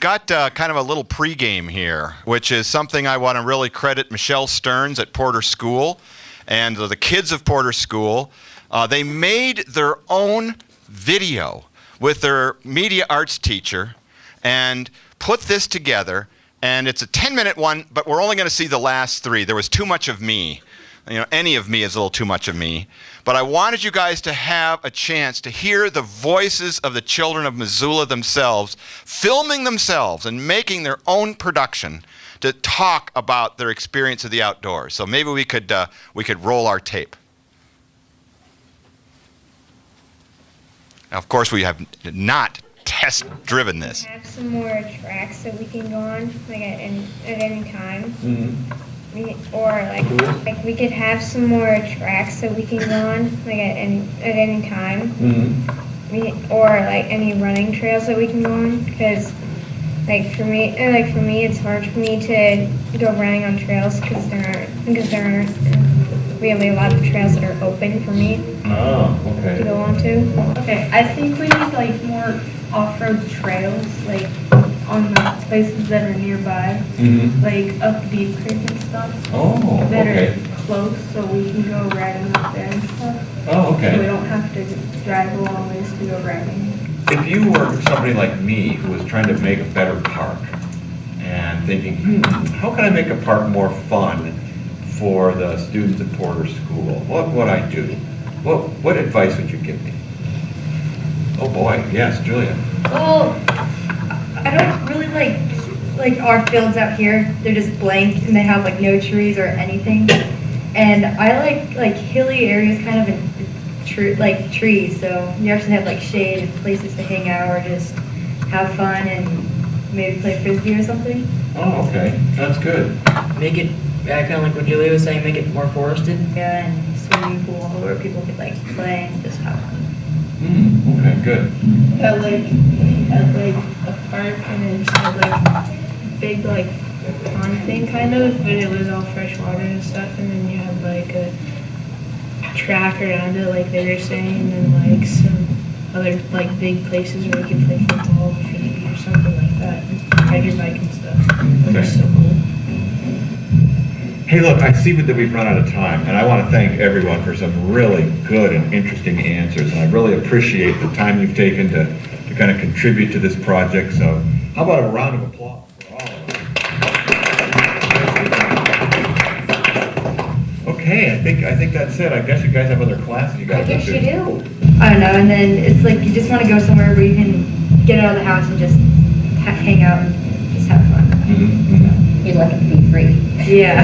got kind of a little pregame here, which is something I want to really credit Michelle Stearns at Porter School and the kids of Porter School. They made their own video with their media arts teacher and put this together. And it's a 10-minute one, but we're only going to see the last 3. There was too much of me. You know, any of me is a little too much of me. But I wanted you guys to have a chance to hear the voices of the children of Missoula themselves, filming themselves and making their own production to talk about their experience of the outdoors. So maybe we could roll our tape. Now, of course, we have not test-driven this. We have some more tracks that we can go on, like at any time. Mm-hmm. We could have some more tracks that we can go on, like at any time. Mm-hmm. Or like any running trails that we can go on, because for me, it's hard for me to go running on trails because there aren't really a lot of trails that are open for me to go on to. Okay, I think we need like more off-road trails, like on the places that are nearby, like up Deep Creek and stuff. That are close, so we can go riding up there and stuff. So we don't have to drive a long ways to go riding. If you were somebody like me who was trying to make a better park and thinking, how can I make a park more fun for the students at Porter School? What would I do? What advice would you give me? Oh boy, yes, Julia. Well, I don't really like our fields out here. They're just blank and they have like no trees or anything. And I like hilly areas kind of in trees, so you actually have like shade and places to hang out or just have fun and maybe play frisbee or something. Oh, okay, that's good. Make it kind of like what Julia was saying, make it more forested. Yeah, and swimming pool where people could like play and just have fun. Okay, good. At a park, and it just had like big like pond thing kind of, but it was all fresh water and stuff, and then you had like a track around it like they were saying, and then like some other like big places where you could play football maybe or something like that, and ride your bike and stuff. It was so cool. Hey, look, I see that we've run out of time, and I want to thank everyone for some really good and interesting answers, and I really appreciate the time you've taken to kind of contribute to this project. So how about a round of applause for all of us? Okay, I think that's it. I guess you guys have other classes you guys I guess do. you do. I don't know, and then it's like you just want to go somewhere where you can get out of the house and just hang out and just have fun. You'd like it to be free. Yeah.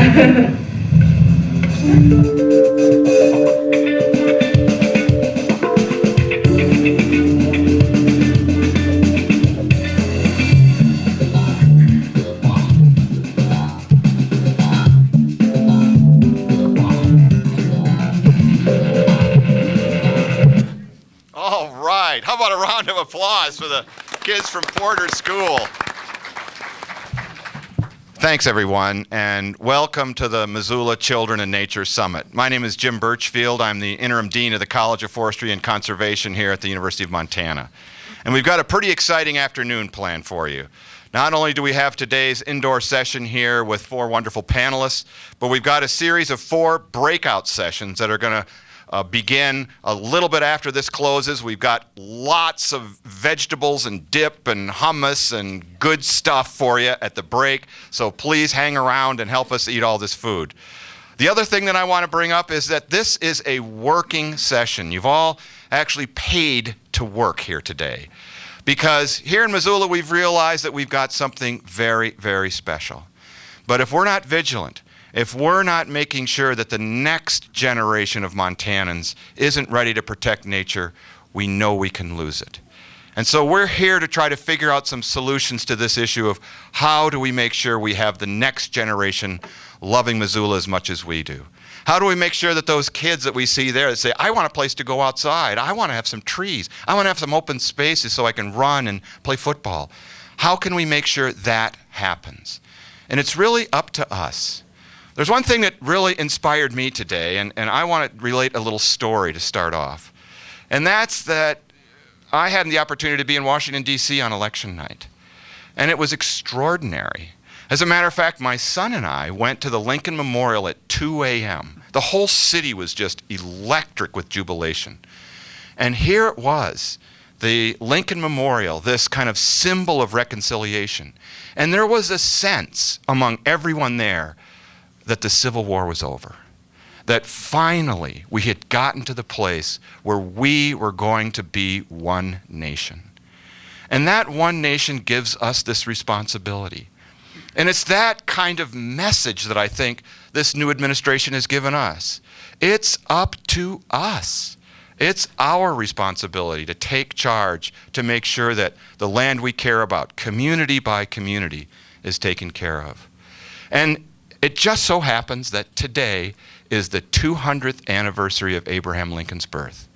All right, how about a round of applause for the kids from Porter School? Thanks, everyone, and welcome to the Missoula Children and Nature Summit. My name is Jim Birchfield. I'm the interim dean of the College of Forestry and Conservation here at the University of Montana. And we've got a pretty exciting afternoon planned for you. Not only do we have today's indoor session here with 4 wonderful panelists, but we've got a series of 4 breakout sessions that are going to begin a little bit after this closes. We've got lots of vegetables and dip and hummus and good stuff for you at the break, so please hang around and help us eat all this food. The other thing that I want to bring up is that this is a working session. You've all actually paid to work here today, because here in Missoula we've realized that we've got something very, very special. But if we're not vigilant, if we're not making sure that the next generation of Montanans isn't ready to protect nature, we know we can lose it. And so we're here to try to figure out some solutions to this issue of how do we make sure we have the next generation loving Missoula as much as we do. How do we make sure that those kids that we see there that say, I want a place to go outside, I want to have some trees, I want to have some open spaces so I can run and play football. How can we make sure that happens? And it's really up to us. There's one thing that really inspired me today, and I want to relate a little story to start off. And that's that I had the opportunity to be in Washington, D.C. on election night. And it was extraordinary. As a matter of fact, my son and I went to the Lincoln Memorial at 2 a.m. The whole city was just electric with jubilation. And here it was, the Lincoln Memorial, this kind of symbol of reconciliation. And there was a sense among everyone there that the Civil War was over. That finally we had gotten to the place where we were going to be one nation. And that one nation gives us this responsibility. And it's that kind of message that I think this new administration has given us. It's up to us. It's our responsibility to take charge, to make sure that the land we care about, community by community, is taken care of. And it just so happens that today is the 200th anniversary of Abraham Lincoln's birth.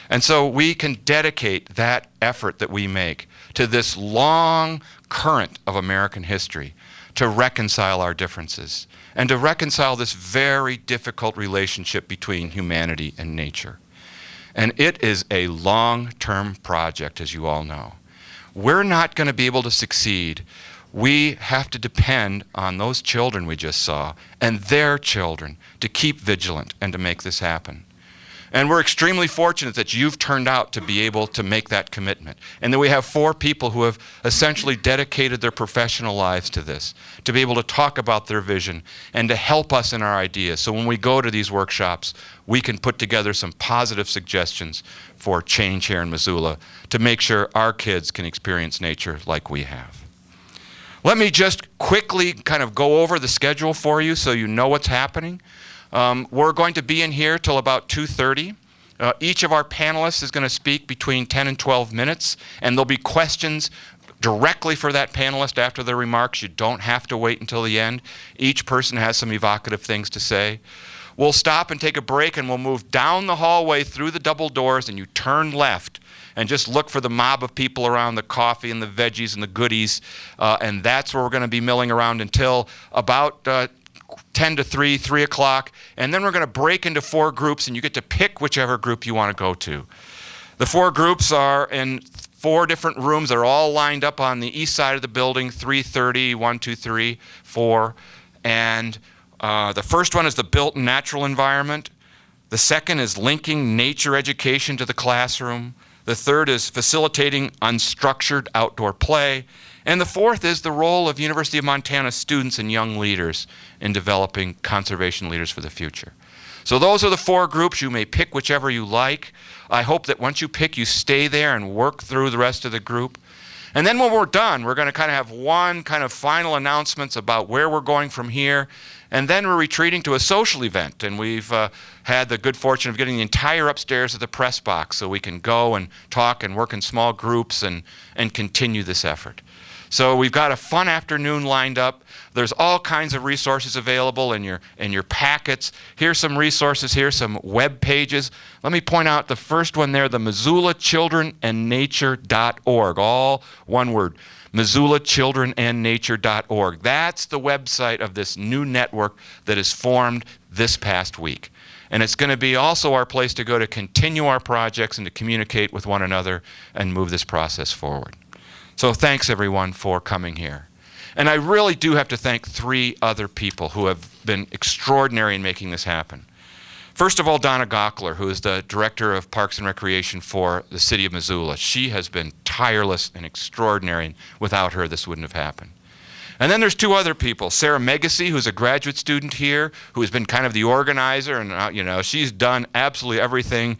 And so we can dedicate that effort that we make to this long current of American history to reconcile our differences and to reconcile this very difficult relationship between humanity and nature. And it is a long-term project, as you all know. We're not going to be able to succeed. We have to depend on those children we just saw and their children to keep vigilant and to make this happen. And we're extremely fortunate that you've turned out to be able to make that commitment. And that we have 4 people who have essentially dedicated their professional lives to this, to be able to talk about their vision and to help us in our ideas. So when we go to these workshops, we can put together some positive suggestions for change here in Missoula to make sure our kids can experience nature like we have. Let me just quickly kind of go over the schedule for you so you know what's happening. We're going to be in here till about 2:30. Each of our panelists is going to speak between 10 and 12 minutes, and there'll be questions directly for that panelist after their remarks. You don't have to wait until the end. Each person has some evocative things to say. We'll stop and take a break, and we'll move down the hallway through the double doors, and you turn left and just look for the mob of people around the coffee and the veggies and the goodies, and that's where we're going to be milling around until about 10 to 3 o'clock, and then we're going to break into 4 groups, and you get to pick whichever group you want to go to. The 4 groups are in 4 different rooms. They're all lined up on the east side of the building, 330, 1, 2, 3, 4. And the first one is the built and natural environment. The second is linking nature education to the classroom. The third is facilitating unstructured outdoor play. And the fourth is the role of University of Montana students and young leaders in developing conservation leaders for the future. So those are the 4 groups. You may pick whichever you like. I hope that once you pick, you stay there and work through the rest of the group. And then when we're done, we're going to kind of have one kind of final announcements about where we're going from here. And then we're retreating to a social event. And we've had the good fortune of getting the entire upstairs of the press box so we can go and talk and work in small groups and continue this effort. So we've got a fun afternoon lined up. There's all kinds of resources available in your packets. Here's some resources, here's some web pages. Let me point out the first one there, the MissoulaChildrenandNature.org, all one word, MissoulaChildrenandNature.org. That's the website of this new network that is formed this past week. And it's going to be also our place to go to continue our projects and to communicate with one another and move this process forward. So thanks everyone for coming here. And I really do have to thank 3 other people who have been extraordinary in making this happen. First of all, Donna Gockler, who is the Director of Parks and Recreation for the City of Missoula. She has been tireless and extraordinary, and without her this wouldn't have happened. And then there's 2 other people. Sarah Megacy, who's a graduate student here, who has been kind of the organizer, and she's done absolutely everything.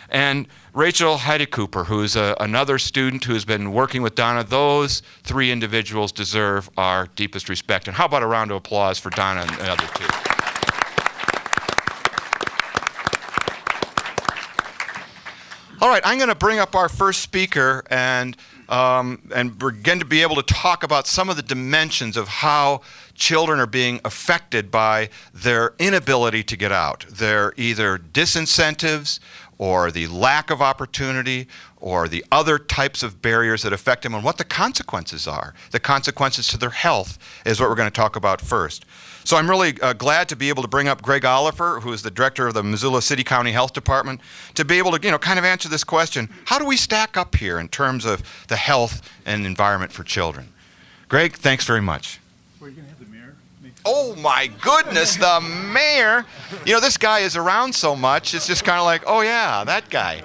And Rachel Heidi Cooper, who's another student who's been working with Donna. Those 3 individuals deserve our deepest respect. And how about a round of applause for Donna and the other 2? All right, I'm going to bring up our first speaker and begin to be able to talk about some of the dimensions of how children are being affected by their inability to get out. They're either disincentives or the lack of opportunity or the other types of barriers that affect them and what the consequences are. The consequences to their health is what we're going to talk about first. So I'm really glad to be able to bring up Greg Oliver, who is the director of the Missoula City County Health Department, to be able to kind of answer this question: how do we stack up here in terms of the health and environment for children? Greg, thanks very much. Were you going to have the mayor? Oh my goodness, the mayor. You know, this guy is around so much, it's just kind of like, oh yeah, that guy.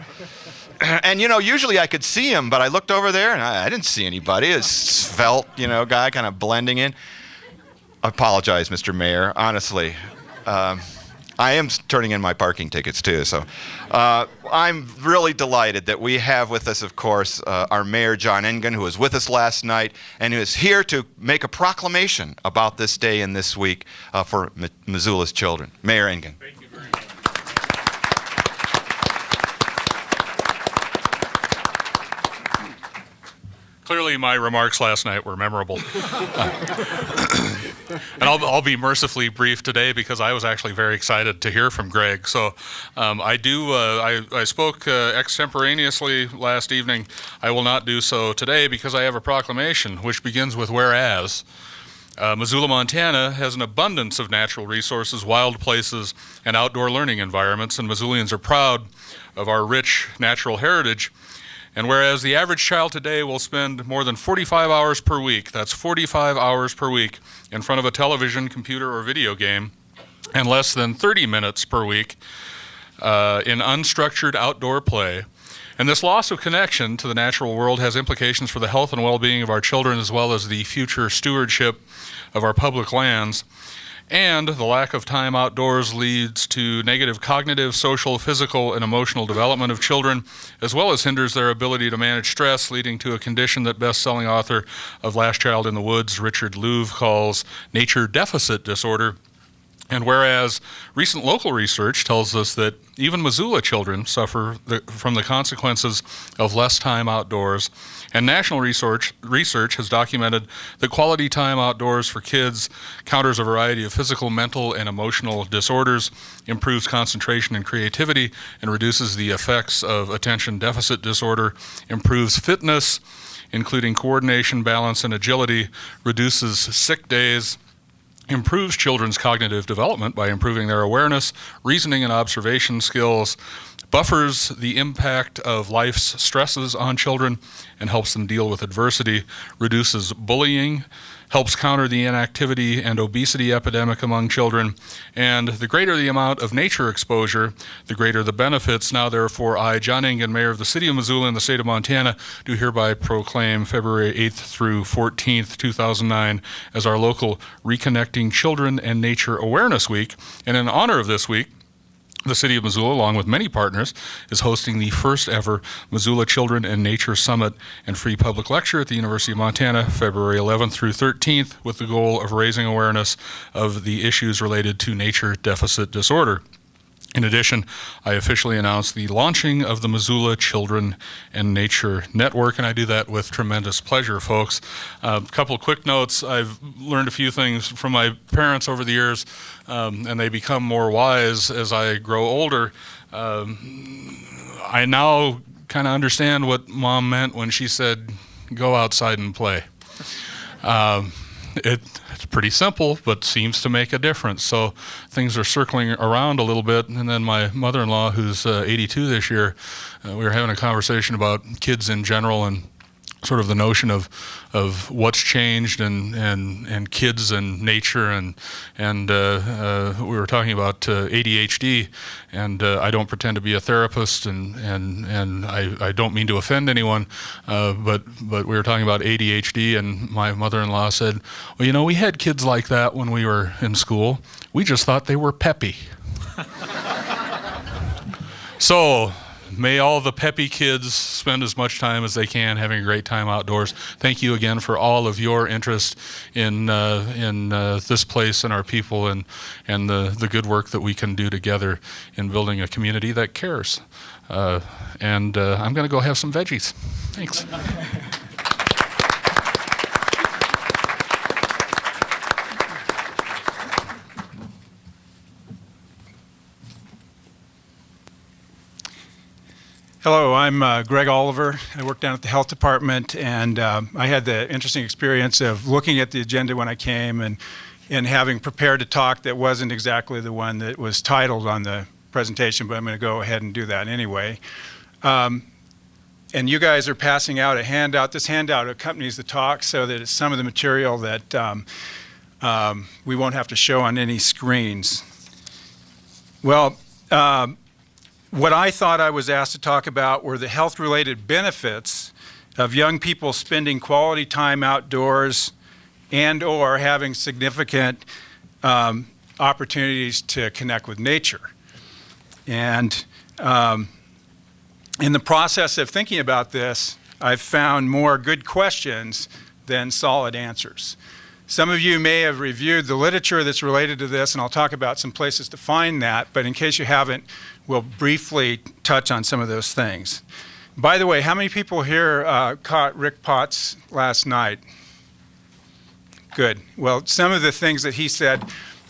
And you know, usually I could see him, but I looked over there and I didn't see anybody. It's svelte, you know, guy kind of blending in. I apologize, Mr. Mayor, honestly. I am turning in my parking tickets too, so I'm really delighted that we have with us, of course, our Mayor John Engen, who was with us last night and who is here to make a proclamation about this day and this week for Missoula's children. Mayor Engen. Thank you very much. Clearly, my remarks last night were memorable. And I'll be mercifully brief today because I was actually very excited to hear from Greg. So I spoke extemporaneously last evening. I will not do so today because I have a proclamation which begins with whereas. Missoula, Montana has an abundance of natural resources, wild places, and outdoor learning environments, and Missoulians are proud of our rich natural heritage. And whereas the average child today will spend more than 45 hours per week, that's 45 hours per week, in front of a television, computer, or video game, and less than 30 minutes per week in unstructured outdoor play. And this loss of connection to the natural world has implications for the health and well-being of our children as well as the future stewardship of our public lands. And the lack of time outdoors leads to negative cognitive, social, physical, and emotional development of children, as well as hinders their ability to manage stress, leading to a condition that best-selling author of Last Child in the Woods, Richard Louv, calls nature deficit disorder. And whereas recent local research tells us that even Missoula children suffer from the consequences of less time outdoors, and national research has documented that quality time outdoors for kids counters a variety of physical, mental, and emotional disorders, improves concentration and creativity, and reduces the effects of attention deficit disorder, improves fitness, including coordination, balance, and agility, reduces sick days, improves children's cognitive development by improving their awareness, reasoning, and observation skills, buffers the impact of life's stresses on children, and helps them deal with adversity, reduces bullying, helps counter the inactivity and obesity epidemic among children, and the greater the amount of nature exposure, the greater the benefits. Now, therefore, I, John Engen, Mayor of the City of Missoula in the state of Montana, do hereby proclaim February 8th through 14th, 2009 as our local Reconnecting Children and Nature Awareness Week. And in honor of this week, the City of Missoula, along with many partners, is hosting the first ever Missoula Children and Nature Summit and free public lecture at the University of Montana, February 11th through 13th, with the goal of raising awareness of the issues related to nature deficit disorder. In addition, I officially announced the launching of the Missoula Children and Nature Network, and I do that with tremendous pleasure, folks. A couple of quick notes. I've learned a few things from my parents over the years, and they become more wise as I grow older. I now kind of understand what Mom meant when she said, go outside and play. It's pretty simple, but seems to make a difference. So things are circling around a little bit. And then my mother-in-law, who's 82 this year, we were having a conversation about kids in general and sort of the notion of what's changed and kids and nature and we were talking about ADHD, and I don't pretend to be a therapist and I don't mean to offend anyone, but we were talking about ADHD, and my mother-in-law said, well, you know, we had kids like that when we were in school. We just thought they were peppy. So may all the peppy kids spend as much time as they can having a great time outdoors. Thank you again for all of your interest in this place and our people and the good work that we can do together in building a community that cares. I'm going to go have some veggies. Thanks. Hello, I'm Greg Oliver. I work down at the health department, and I had the interesting experience of looking at the agenda when I came and having prepared a talk that wasn't exactly the one that was titled on the presentation, but I'm going to go ahead and do that anyway. And you guys are passing out a handout. This handout accompanies the talk so that it's some of the material that we won't have to show on any screens. Well, what I thought I was asked to talk about were the health-related benefits of young people spending quality time outdoors and or having significant opportunities to connect with nature. And in the process of thinking about this, I've found more good questions than solid answers. Some of you may have reviewed the literature that's related to this, and I'll talk about some places to find that, but in case you haven't, we'll briefly touch on some of those things. By the way, how many people here caught Rick Potts last night? Good. Well, some of the things that he said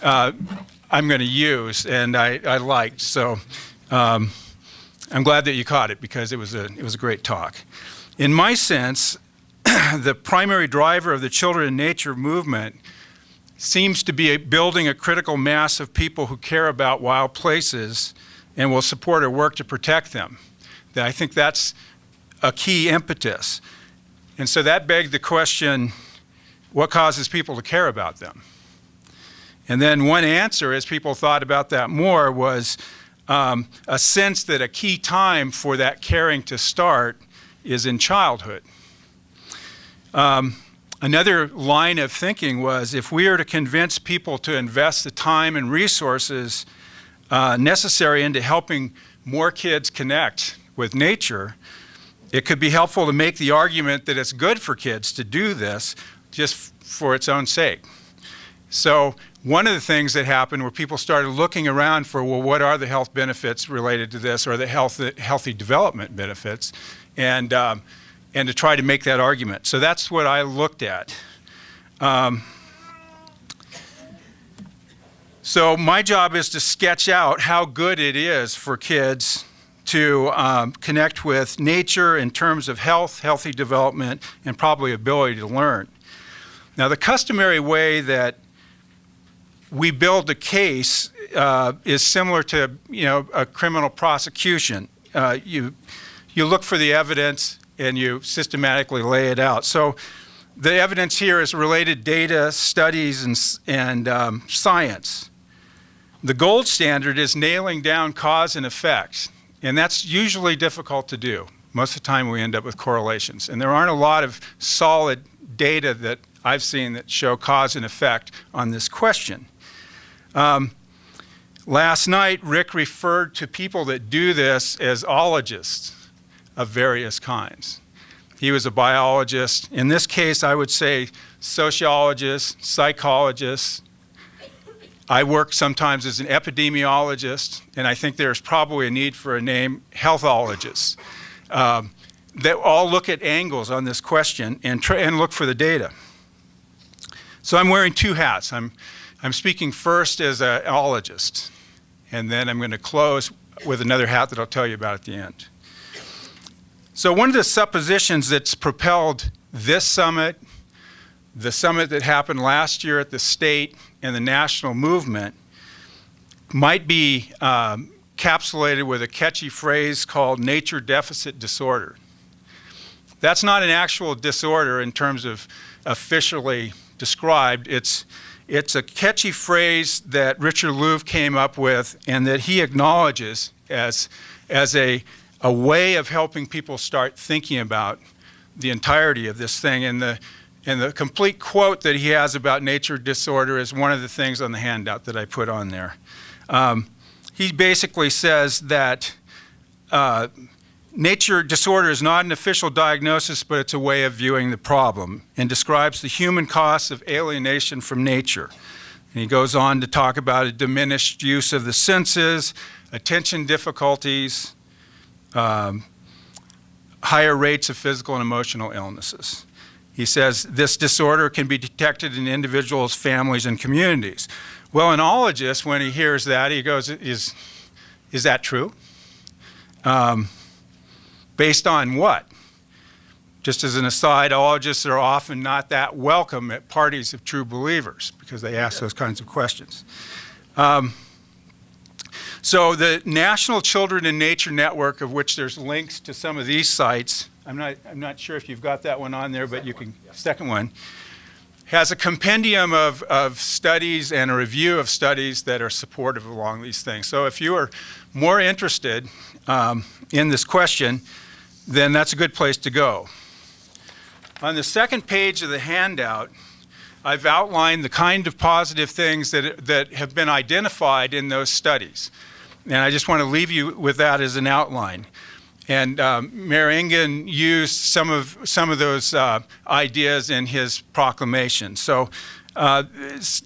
I'm going to use, and I liked, so I'm glad that you caught it because it was a great talk. In my sense, the primary driver of the Children in Nature movement seems to be building a critical mass of people who care about wild places and will support or work to protect them. I think that's a key impetus. And so that begged the question, what causes people to care about them? And then one answer, as people thought about that more, was a sense that a key time for that caring to start is in childhood. Another line of thinking was if we are to convince people to invest the time and resources necessary into helping more kids connect with nature, it could be helpful to make the argument that it's good for kids to do this just for its own sake. So one of the things that happened were people started looking around for, well, what are the health benefits related to this, or the healthy development benefits, and to try to make that argument. So that's what I looked at. So my job is to sketch out how good it is for kids to connect with nature in terms of health, healthy development, and probably ability to learn. Now, the customary way that we build a case is similar to, a criminal prosecution. You look for the evidence and you systematically lay it out. So the evidence here is related data, studies, and science. The gold standard is nailing down cause and effect, and that's usually difficult to do. Most of the time we end up with correlations, and there aren't a lot of solid data that I've seen that show cause and effect on this question. Last night, Rick referred to people that do this as ologists of various kinds. He was a biologist. In this case, I would say sociologists, psychologists. I work sometimes as an epidemiologist, and I think there's probably a need for a name, healthologists, that all look at angles on this question and look for the data. So I'm wearing two hats. I'm speaking first as an ologist, and then I'm going to close with another hat that I'll tell you about at the end. So one of the suppositions that's propelled this summit, the summit that happened last year at the state, and the national movement might be capsulated with a catchy phrase called nature deficit disorder. That's not an actual disorder in terms of officially described. It's a catchy phrase that Richard Louv came up with and that he acknowledges as a way of helping people start thinking about the entirety of this thing. And the complete quote that he has about nature disorder is one of the things on the handout that I put on there. He basically says that nature disorder is not an official diagnosis, but it's a way of viewing the problem, and describes the human costs of alienation from nature. And he goes on to talk about a diminished use of the senses, attention difficulties, higher rates of physical and emotional illnesses. He says this disorder can be detected in individuals, families, and communities. Well, an ologist, when he hears that, he goes, is that true? Based on what? Just as an aside, ologists are often not that welcome at parties of true believers because they ask those kinds of questions. So the National Children in Nature Network, of which there's links to some of these sites, I'm not sure if you've got that one on there, but you can, second one, has a compendium of studies and a review of studies that are supportive along these things. So if you are more interested in this question, then that's a good place to go. On the second page of the handout, I've outlined the kind of positive things that have been identified in those studies. And I just want to leave you with that as an outline. And Mayor Engen used some of those ideas in his proclamation. So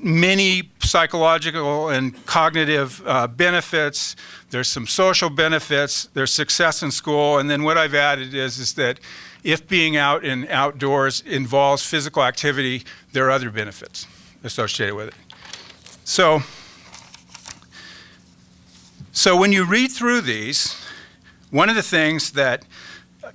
many psychological and cognitive benefits. There's some social benefits. There's success in school. And then what I've added is that if being out and outdoors involves physical activity, there are other benefits associated with it. So when you read through these, one of the things that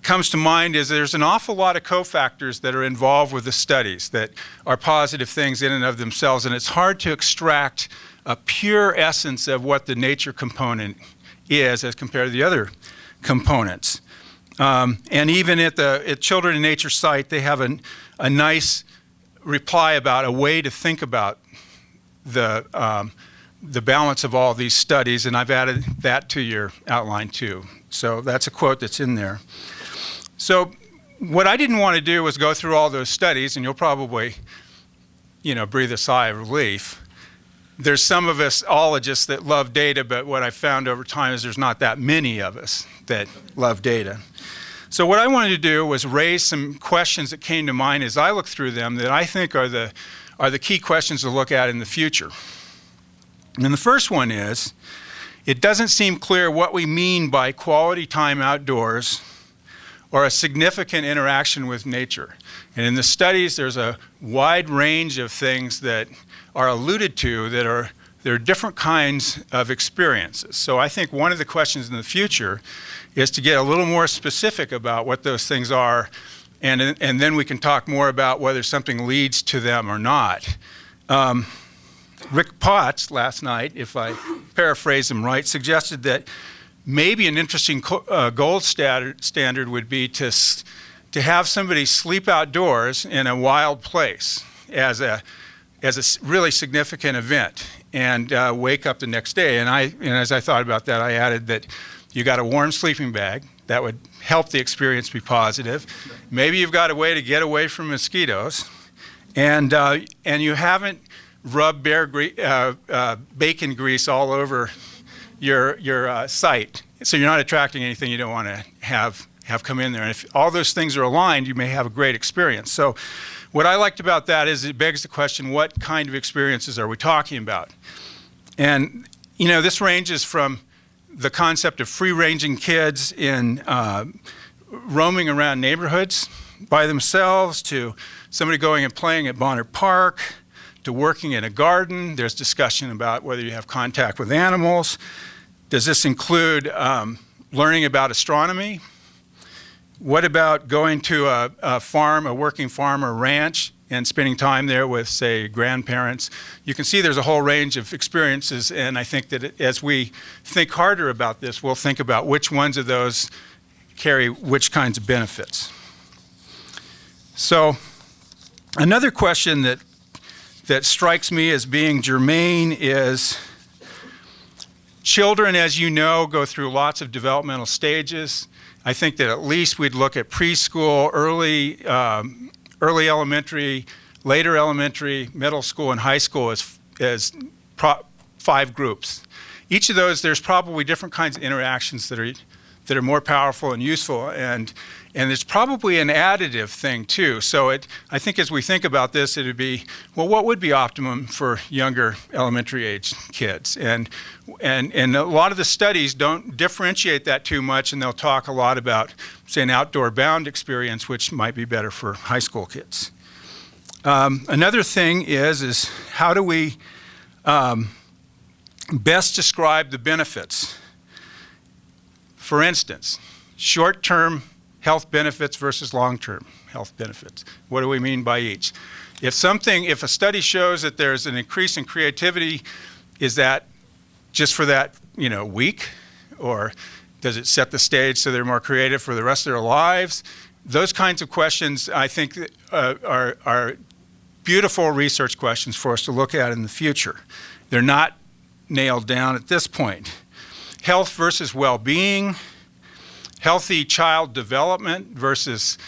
comes to mind is there's an awful lot of cofactors that are involved with the studies that are positive things in and of themselves, and it's hard to extract a pure essence of what the nature component is as compared to the other components. And even at Children in Nature site, they have a nice reply about a way to think about the balance of all these studies, and I've added that to your outline too. So that's a quote that's in there. So what I didn't want to do was go through all those studies, and you'll probably, breathe a sigh of relief. There's some of us ologists that love data, but what I found over time is there's not that many of us that love data. So what I wanted to do was raise some questions that came to mind as I looked through them that I think are the key questions to look at in the future. And the first one is, it doesn't seem clear what we mean by quality time outdoors or a significant interaction with nature. And in the studies, there's a wide range of things that are alluded to that are different kinds of experiences. So I think one of the questions in the future is to get a little more specific about what those things are, and then we can talk more about whether something leads to them or not. Rick Potts last night, if I paraphrase him right, suggested that maybe an interesting gold standard would be to have somebody sleep outdoors in a wild place as a really significant event and wake up the next day. And as I thought about that, I added that you got a warm sleeping bag. That would help the experience be positive. Maybe you've got a way to get away from mosquitoes, and you haven't rubbed bacon grease all over your site, so you're not attracting anything you don't want to have come in there. And if all those things are aligned, you may have a great experience. So what I liked about that is it begs the question, what kind of experiences are we talking about? And this ranges from the concept of free-ranging kids in roaming around neighborhoods by themselves, to somebody going and playing at Bonner Park, to working in a garden. There's discussion about whether you have contact with animals. Does this include learning about astronomy? What about going to a farm, a working farm or ranch, and spending time there with, say, grandparents? You can see there's a whole range of experiences, and I think that as we think harder about this, we'll think about which ones of those carry which kinds of benefits. So another question that strikes me as being germane is, children, as you know, go through lots of developmental stages. I think that at least we'd look at preschool, early elementary, later elementary, middle school, and high school as 5 groups. Each of those, there's probably different kinds of interactions that are more powerful and useful, and there's probably an additive thing too. So I think as we think about this, it would be, well, what would be optimum for younger elementary age kids? And a lot of the studies don't differentiate that too much, and they'll talk a lot about, say, an outdoor bound experience, which might be better for high school kids. Another thing is how do we best describe the benefits? For instance, short-term health benefits versus long-term health benefits. What do we mean by each? If a study shows that there's an increase in creativity, is that just for that, week? Or does it set the stage so they're more creative for the rest of their lives? Those kinds of questions, I think, are beautiful research questions for us to look at in the future. They're not nailed down at this point. Health versus well-being, healthy child development versus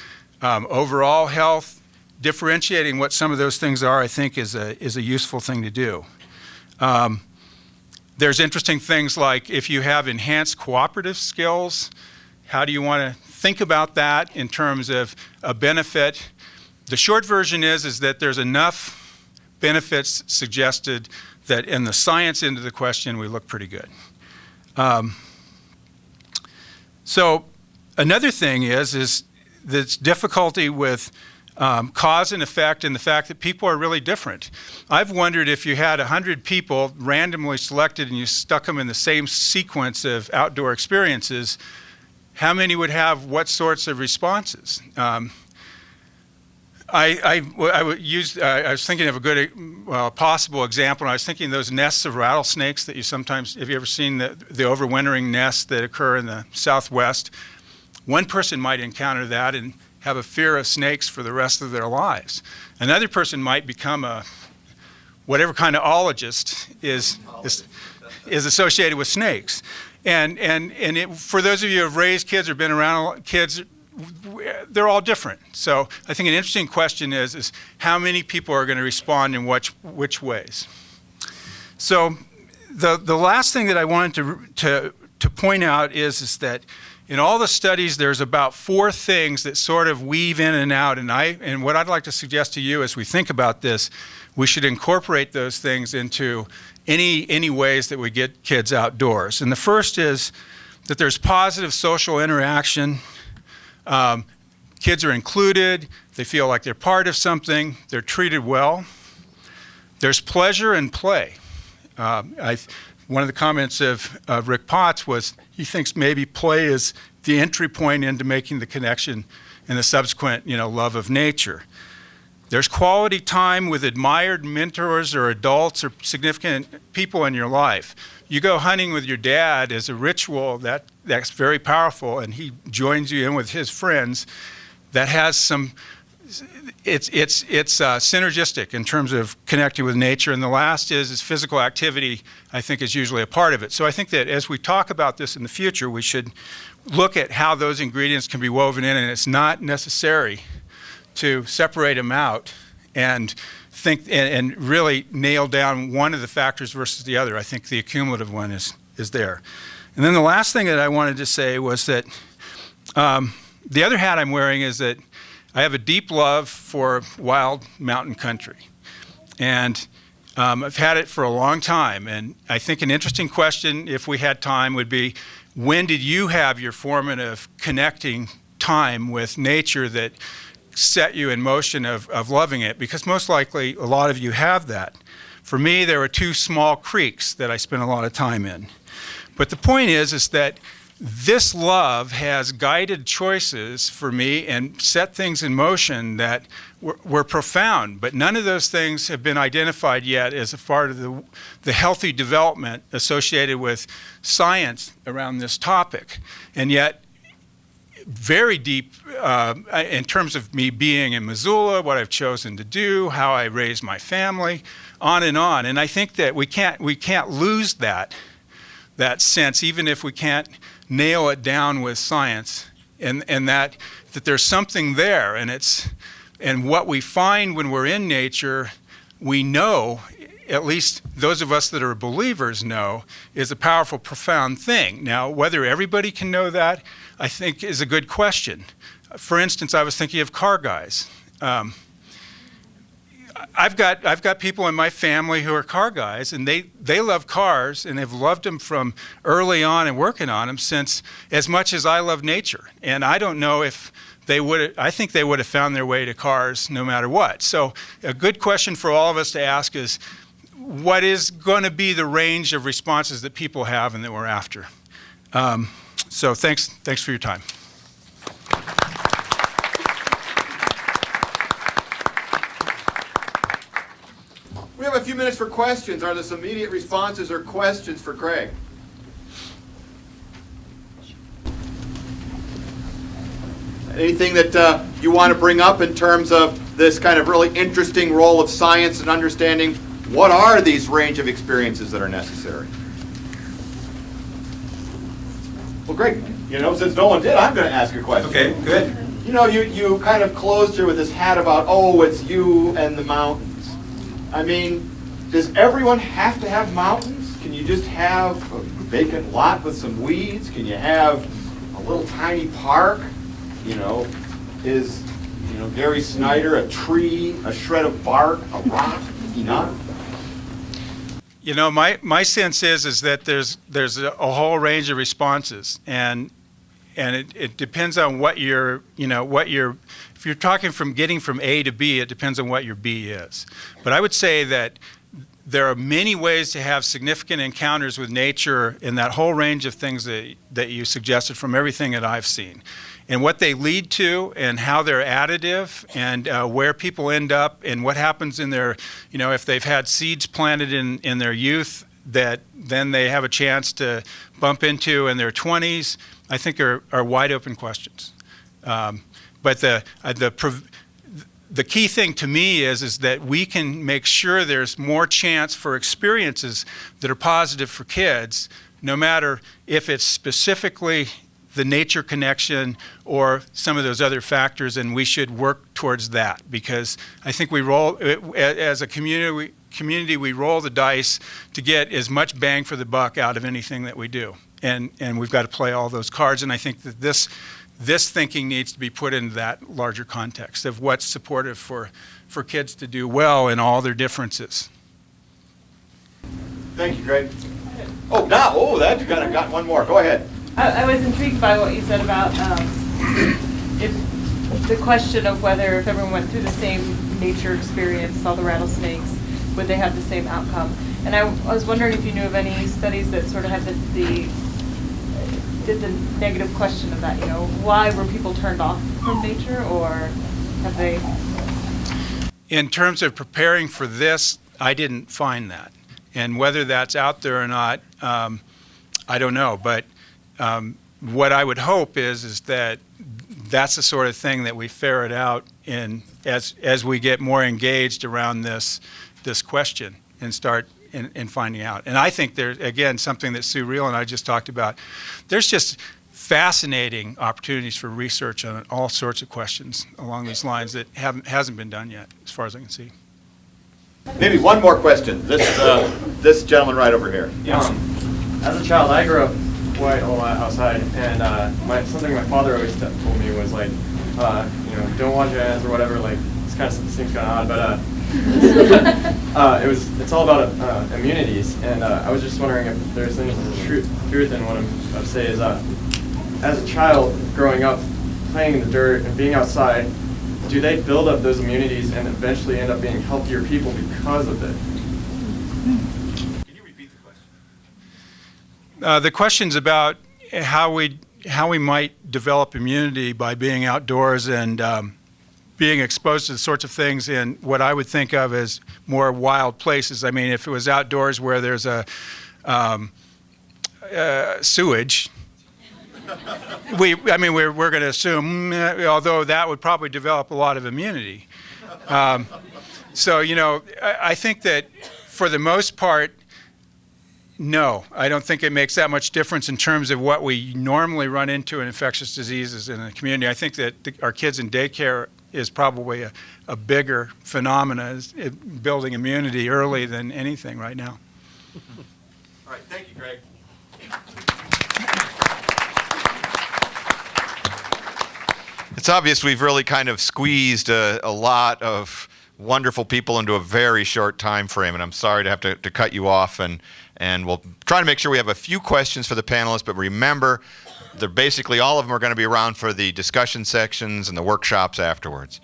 overall health, differentiating what some of those things are, I think, is a useful thing to do. There's interesting things like if you have enhanced cooperative skills, how do you want to think about that in terms of a benefit? The short version is that there's enough benefits suggested that in the science end of the question, we look pretty good. So another thing is this difficulty with cause and effect and the fact that people are really different. I've wondered if you had 100 people randomly selected and you stuck them in the same sequence of outdoor experiences, how many would have what sorts of responses? I was thinking of a good possible example, and I was thinking of those nests of rattlesnakes that you sometimes, have you ever seen the overwintering nests that occur in the Southwest? One person might encounter that and have a fear of snakes for the rest of their lives. Another person might become a whatever kind of ologist is associated with snakes. And for those of you who have raised kids or been around kids, they're all different. So I think an interesting question is how many people are going to respond in which ways. So the last thing that I wanted to point out is that in all the studies, there's about 4 things that sort of weave in and out. And what I'd like to suggest to you as we think about this, we should incorporate those things into any ways that we get kids outdoors. And the first is that there's positive social interaction. Kids are included. They feel like they're part of something. They're treated well. There's pleasure and play. One of the comments of Rick Potts was he thinks maybe play is the entry point into making the connection and the subsequent, love of nature. There's quality time with admired mentors or adults or significant people in your life. You go hunting with your dad as a ritual, that's very powerful, and he joins you in with his friends. That has some, it's synergistic in terms of connecting with nature. And the last is physical activity, I think, is usually a part of it. So I think that as we talk about this in the future, we should look at how those ingredients can be woven in, and it's not necessary to separate them out and think and really nail down one of the factors versus the other. I think the accumulative one is there. And then the last thing that I wanted to say was that the other hat I'm wearing is that I have a deep love for wild mountain country. And I've had it for a long time. And I think an interesting question, if we had time, would be, when did you have your formative connecting time with nature that set you in motion of loving it? Because most likely a lot of you have that. For me, there were 2 small creeks that I spent a lot of time in. But the point is that this love has guided choices for me and set things in motion that were profound, but none of those things have been identified yet as a part of the healthy development associated with science around this topic. And yet, very deep in terms of me being in Missoula, what I've chosen to do, how I raise my family, on and on. And I think that we can't lose that sense, even if we can't nail it down with science, and that there's something there, and what we find when we're in nature, we know, at least those of us that are believers know, is a powerful, profound thing. Now, whether everybody can know that, I think, is a good question. For instance, I was thinking of car guys. I've got people in my family who are car guys, and they love cars, and they've loved them from early on and working on them since as much as I love nature. And I don't know if I think they would have found their way to cars no matter what. So a good question for all of us to ask is, what is going to be the range of responses that people have and that we're after? So thanks for your time. We have a few minutes for questions. Are there some immediate responses or questions for Craig? Anything that you want to bring up in terms of this kind of really interesting role of science and understanding what are these range of experiences that are necessary? Well, great. You know, since no one did, I'm going to ask a question. Okay, good. You know, you kind of closed here with this hat about, oh, it's you and the mountains. I mean, does everyone have to have mountains? Can you just have a vacant lot with some weeds? Can you have a little tiny park? You know, is, you know, Gary Snyder a tree, a shred of bark, a rock enough? You know, my sense is that there's a whole range of responses, and it depends on what you're, you know, if you're talking from getting from A to B, it depends on what your B is. But I would say that there are many ways to have significant encounters with nature in that whole range of things that you suggested from everything that I've seen. And what they lead to and how they're additive and where people end up and what happens in their, you know, if they've had seeds planted in their youth that then they have a chance to bump into in their 20s, I think are wide open questions. But the key thing to me is that we can make sure there's more chance for experiences that are positive for kids, no matter if it's specifically the nature connection or some of those other factors, and we should work towards that, because I think we roll, as a community, we roll the dice to get as much bang for the buck out of anything that we do. And we've got to play all those cards, and I think that this thinking needs to be put into that larger context of what's supportive for kids to do well in all their differences. Thank you, Greg. That you got one more. Go ahead. I was intrigued by what you said about if the question of whether if everyone went through the same nature experience, saw the rattlesnakes, would they have the same outcome? And I was wondering if you knew of any studies that sort of had did the negative question of that, you know, why were people turned off from nature, or have they? In terms of preparing for this, I didn't find that. And whether that's out there or not, I don't know. But what I would hope is that that's the sort of thing that we ferret out as we get more engaged around this question and start in finding out. And I think there's, again, something that Sue Reel and I just talked about. There's just fascinating opportunities for research on all sorts of questions along these lines that hasn't been done yet, as far as I can see. Maybe one more question. This gentleman right over here. As a child, I grew up quite a lot outside, and something my father always told me was like, don't wash your hands or whatever. Like, this kind of seems kind of odd, but it's all about immunities, and I was just wondering if there's any truth in what I'm about to say. Is as a child growing up, playing in the dirt and being outside, do they build up those immunities and eventually end up being healthier people because of it? Can you repeat the question? The question's about how we might develop immunity by being outdoors and being exposed to the sorts of things in what I would think of as more wild places. I mean, if it was outdoors where there's a sewage, we're going to assume, although that would probably develop a lot of immunity. So, I think that for the most part, no, I don't think it makes that much difference in terms of what we normally run into in infectious diseases in the community. I think that our kids in daycare is probably a bigger phenomena, building immunity early than anything right now. All right, thank you, Greg. It's obvious we've really kind of squeezed a lot of wonderful people into a very short time frame, and I'm sorry to have to cut you off, and we'll try to make sure we have a few questions for the panelists, but remember, they're basically all of them are going to be around for the discussion sections and the workshops afterwards.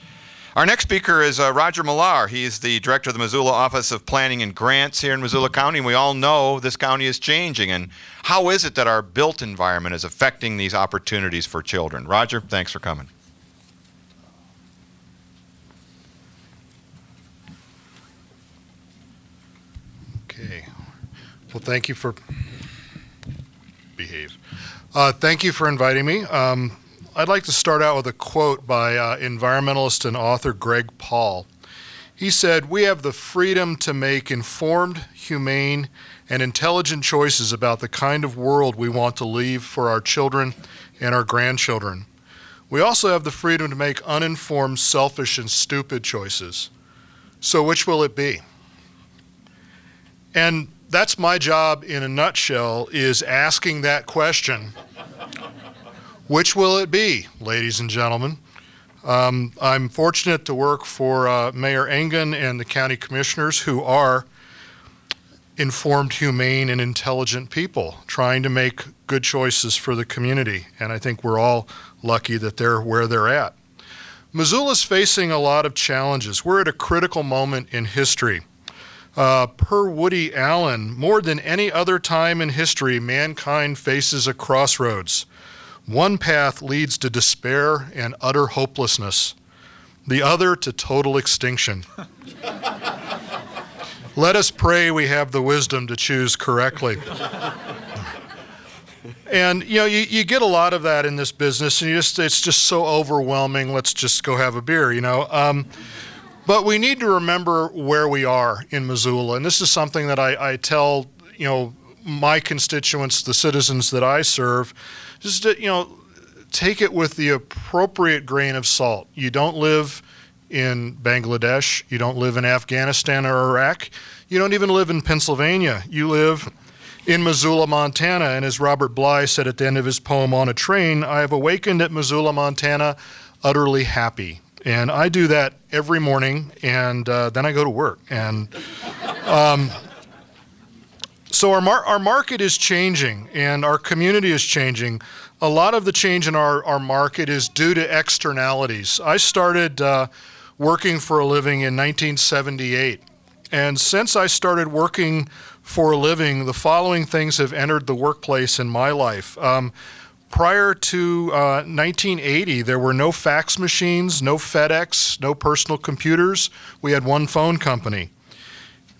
Our next speaker is Roger Millar. He's the director of the Missoula Office of Planning and Grants here in Missoula County, and we all know this county is changing, and how is it that our built environment is affecting these opportunities for children? Roger, thanks for coming. Okay. Well, thank you for behave. Thank you for inviting me. I'd like to start out with a quote by environmentalist and author Greg Paul. He said, "We have the freedom to make informed, humane, and intelligent choices about the kind of world we want to leave for our children and our grandchildren. We also have the freedom to make uninformed, selfish, and stupid choices. So which will it be?" And that's my job in a nutshell, is asking that question. Which will it be, ladies and gentlemen? I'm fortunate to work for Mayor Engen and the county commissioners, who are informed, humane, and intelligent people trying to make good choices for the community. And I think we're all lucky that they're where they're at. Missoula's facing a lot of challenges. We're at a critical moment in history. Per Woody Allen, more than any other time in history, mankind faces a crossroads. One path leads to despair and utter hopelessness, the other to total extinction. Let us pray we have the wisdom to choose correctly. And you get a lot of that in this business, and it's just so overwhelming. Let's just go have a beer, But we need to remember where we are in Missoula, and this is something that I tell my constituents, the citizens that I serve, just to, take it with the appropriate grain of salt. You don't live in Bangladesh, you don't live in Afghanistan or Iraq, you don't even live in Pennsylvania. You live in Missoula, Montana, and as Robert Bly said at the end of his poem On a Train, I have awakened at Missoula, Montana, utterly happy. And I do that every morning, and then I go to work. And so our market is changing, and our community is changing. A lot of the change in our market is due to externalities. I started working for a living in 1978. And since I started working for a living, the following things have entered the workplace in my life. Prior to 1980, there were no fax machines, no FedEx, no personal computers. We had one phone company.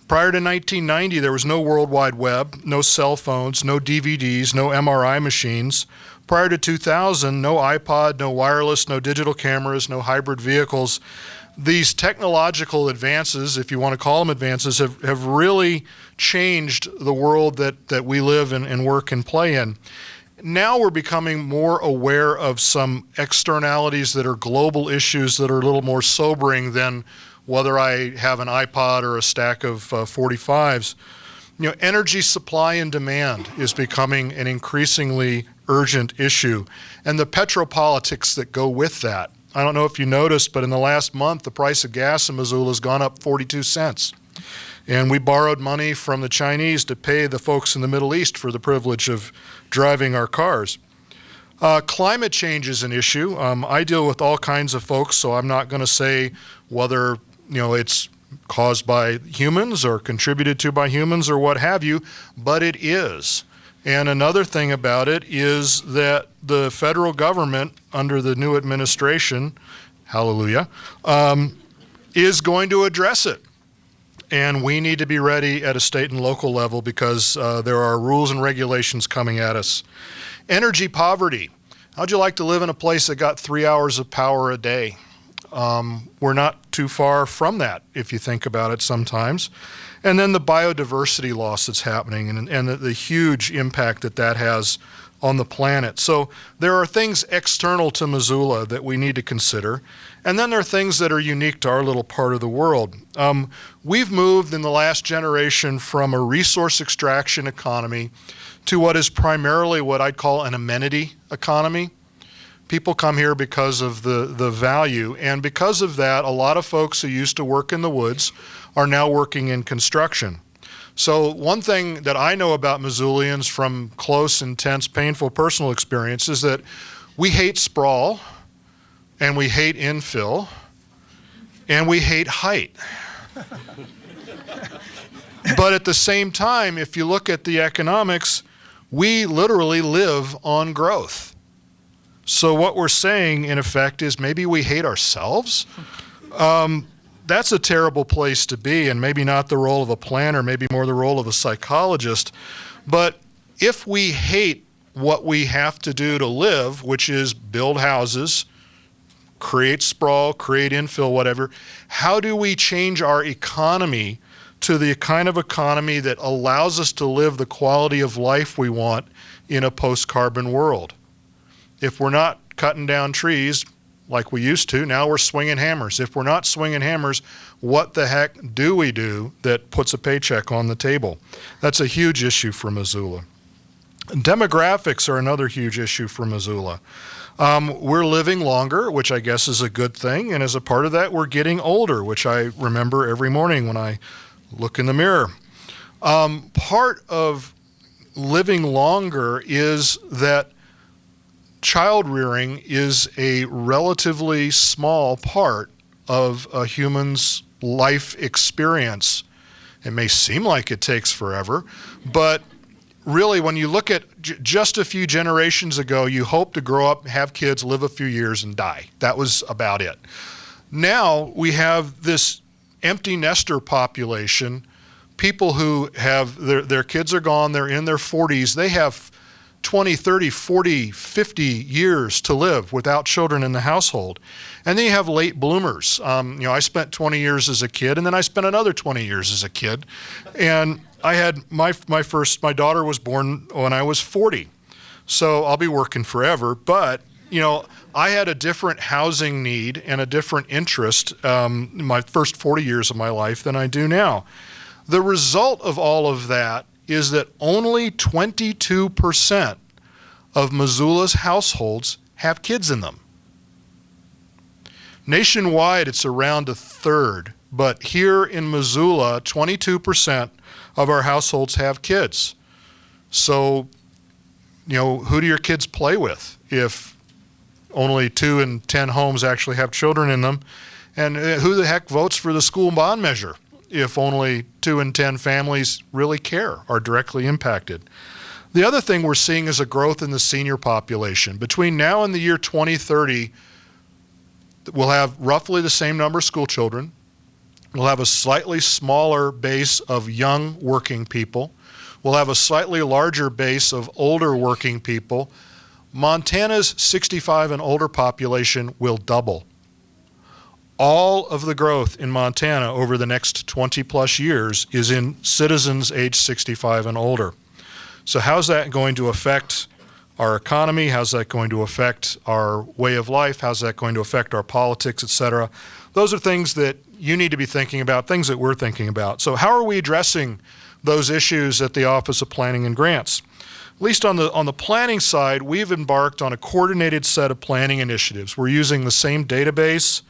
Prior to 1990, there was no World Wide Web, no cell phones, no DVDs, no MRI machines. Prior to 2000, no iPod, no wireless, no digital cameras, no hybrid vehicles. These technological advances, if you want to call them advances, have really changed the world that we live and work and play in. Now we're becoming more aware of some externalities that are global issues that are a little more sobering than whether I have an iPod or a stack of 45s. Energy supply and demand is becoming an increasingly urgent issue, and the petropolitics that go with that. I don't know if you noticed, but in the last month, the price of gas in Missoula has gone up 42 cents. And we borrowed money from the Chinese to pay the folks in the Middle East for the privilege of driving our cars. Climate change is an issue. I deal with all kinds of folks, so I'm not going to say whether it's caused by humans or contributed to by humans or what have you, but it is. And another thing about it is that the federal government, under the new administration, hallelujah, is going to address it. And we need to be ready at a state and local level because there are rules and regulations coming at us. Energy poverty. How'd you like to live in a place that got 3 hours of power a day? We're not too far from that, if you think about it sometimes. And then the biodiversity loss that's happening and the huge impact that has on the planet. So there are things external to Missoula that we need to consider. And then there are things that are unique to our little part of the world. We've moved in the last generation from a resource extraction economy to what is primarily what I'd call an amenity economy. People come here because of the value, and because of that, a lot of folks who used to work in the woods are now working in construction. So one thing that I know about Missoulians from close, intense, painful personal experience is that we hate sprawl, and we hate infill, and we hate height. But at the same time, if you look at the economics, we literally live on growth. So what we're saying, in effect, is maybe we hate ourselves. that's a terrible place to be, and maybe not the role of a planner, maybe more the role of a psychologist. But if we hate what we have to do to live, which is build houses, create sprawl, create infill, whatever, how do we change our economy to the kind of economy that allows us to live the quality of life we want in a post-carbon world? If we're not cutting down trees like we used to, now we're swinging hammers. If we're not swinging hammers, what the heck do we do that puts a paycheck on the table? That's a huge issue for Missoula. Demographics are another huge issue for Missoula. We're living longer, which I guess is a good thing, and as a part of that, we're getting older, which I remember every morning when I look in the mirror. Part of living longer is that child rearing is a relatively small part of a human's life experience. It may seem like it takes forever, but really when you look at just a few generations ago, you hope to grow up, have kids, live a few years, and die. That was about it. Now we have this empty nester population, people who have their kids are gone, they're in their 40s, they have 20, 30, 40, 50 years to live without children in the household. And then you have late bloomers. I spent 20 years as a kid, and then I spent another 20 years as a kid. And I had my daughter was born when I was 40. So I'll be working forever. But, I had a different housing need and a different interest in my first 40 years of my life than I do now. The result of all of that is that only 22% of Missoula's households have kids in them. Nationwide, it's around a third, but here in Missoula, 22% of our households have kids. So, who do your kids play with if only 2 in 10 homes actually have children in them? And who the heck votes for the school bond measure if only 2 in 10 families really care, are directly impacted? The other thing we're seeing is a growth in the senior population. Between now and the year 2030, we'll have roughly the same number of school children. We'll have a slightly smaller base of young working people. We'll have a slightly larger base of older working people. Montana's 65 and older population will double. All of the growth in Montana over the next 20 plus years is in citizens age 65 and older. So how's that going to affect our economy? How's that going to affect our way of life? How's that going to affect our politics, et cetera? Those are things that you need to be thinking about, things that we're thinking about. So how are we addressing those issues at the Office of Planning and Grants? At least on the planning side, we've embarked on a coordinated set of planning initiatives. We're using the same database,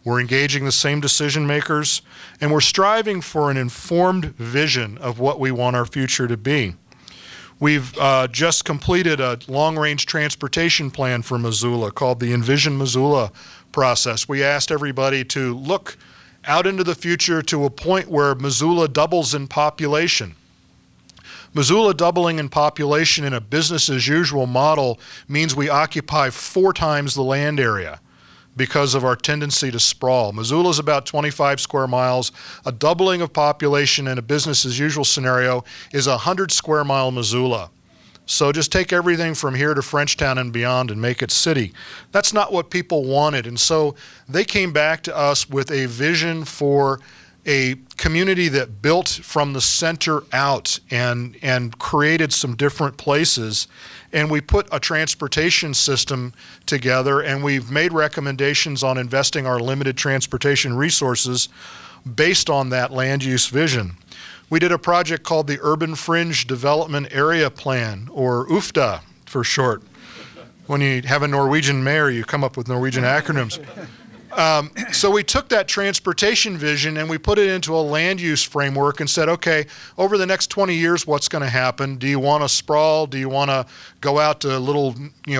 we're engaging the same decision makers, and we're striving for an informed vision of what we want our future to be. We've just completed a long-range transportation plan for Missoula called the Envision Missoula process. We asked everybody to look out into the future to a point where Missoula doubles in population. Missoula doubling in population in a business-as-usual model means we occupy 4 times the land area because of our tendency to sprawl. Missoula is about 25 square miles. A doubling of population in a business-as-usual scenario is 100 square mile Missoula. So just take everything from here to Frenchtown and beyond and make it city. That's not what people wanted. And so they came back to us with a vision for a community that built from the center out and created some different places. And we put a transportation system together, and we've made recommendations on investing our limited transportation resources based on that land use vision. We did a project called the Urban Fringe Development Area Plan, or UFDA for short. When you have a Norwegian mayor, you come up with Norwegian acronyms. So we took that transportation vision and we put it into a land use framework and said, okay, over the next 20 years, what's going to happen? Do you want to sprawl? Do you want to go out to little,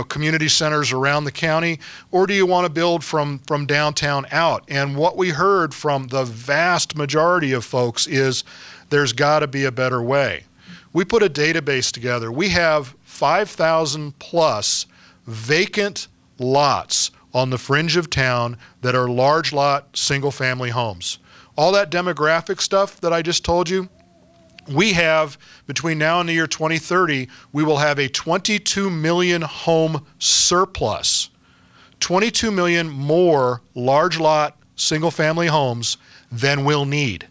community centers around the county? Or do you want to build from downtown out? And what we heard from the vast majority of folks is there's got to be a better way. We put a database together. We have 5,000 plus vacant lots on the fringe of town that are large lot single family homes. All that demographic stuff that I just told you, we have, between now and the year 2030, we will have a 22 million home surplus. 22 million more large lot single family homes than we'll need.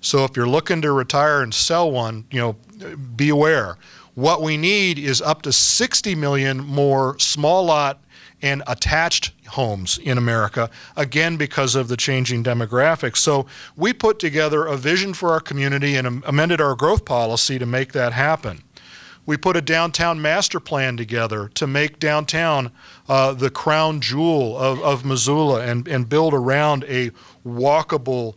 So if you're looking to retire and sell one, be aware. What we need is up to 60 million more small lot and attached homes in America, again, because of the changing demographics. So we put together a vision for our community and amended our growth policy to make that happen. We put a downtown master plan together to make downtown the crown jewel of Missoula and build around a walkable,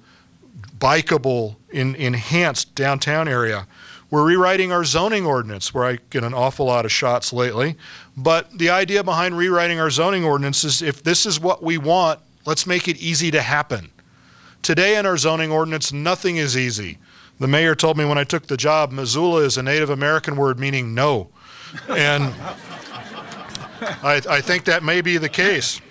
bikeable, enhanced downtown area. We're rewriting our zoning ordinance, where I get an awful lot of shots lately. But the idea behind rewriting our zoning ordinance is, if this is what we want, let's make it easy to happen. Today in our zoning ordinance, nothing is easy. The mayor told me when I took the job, Missoula is a Native American word meaning no. And I think that may be the case.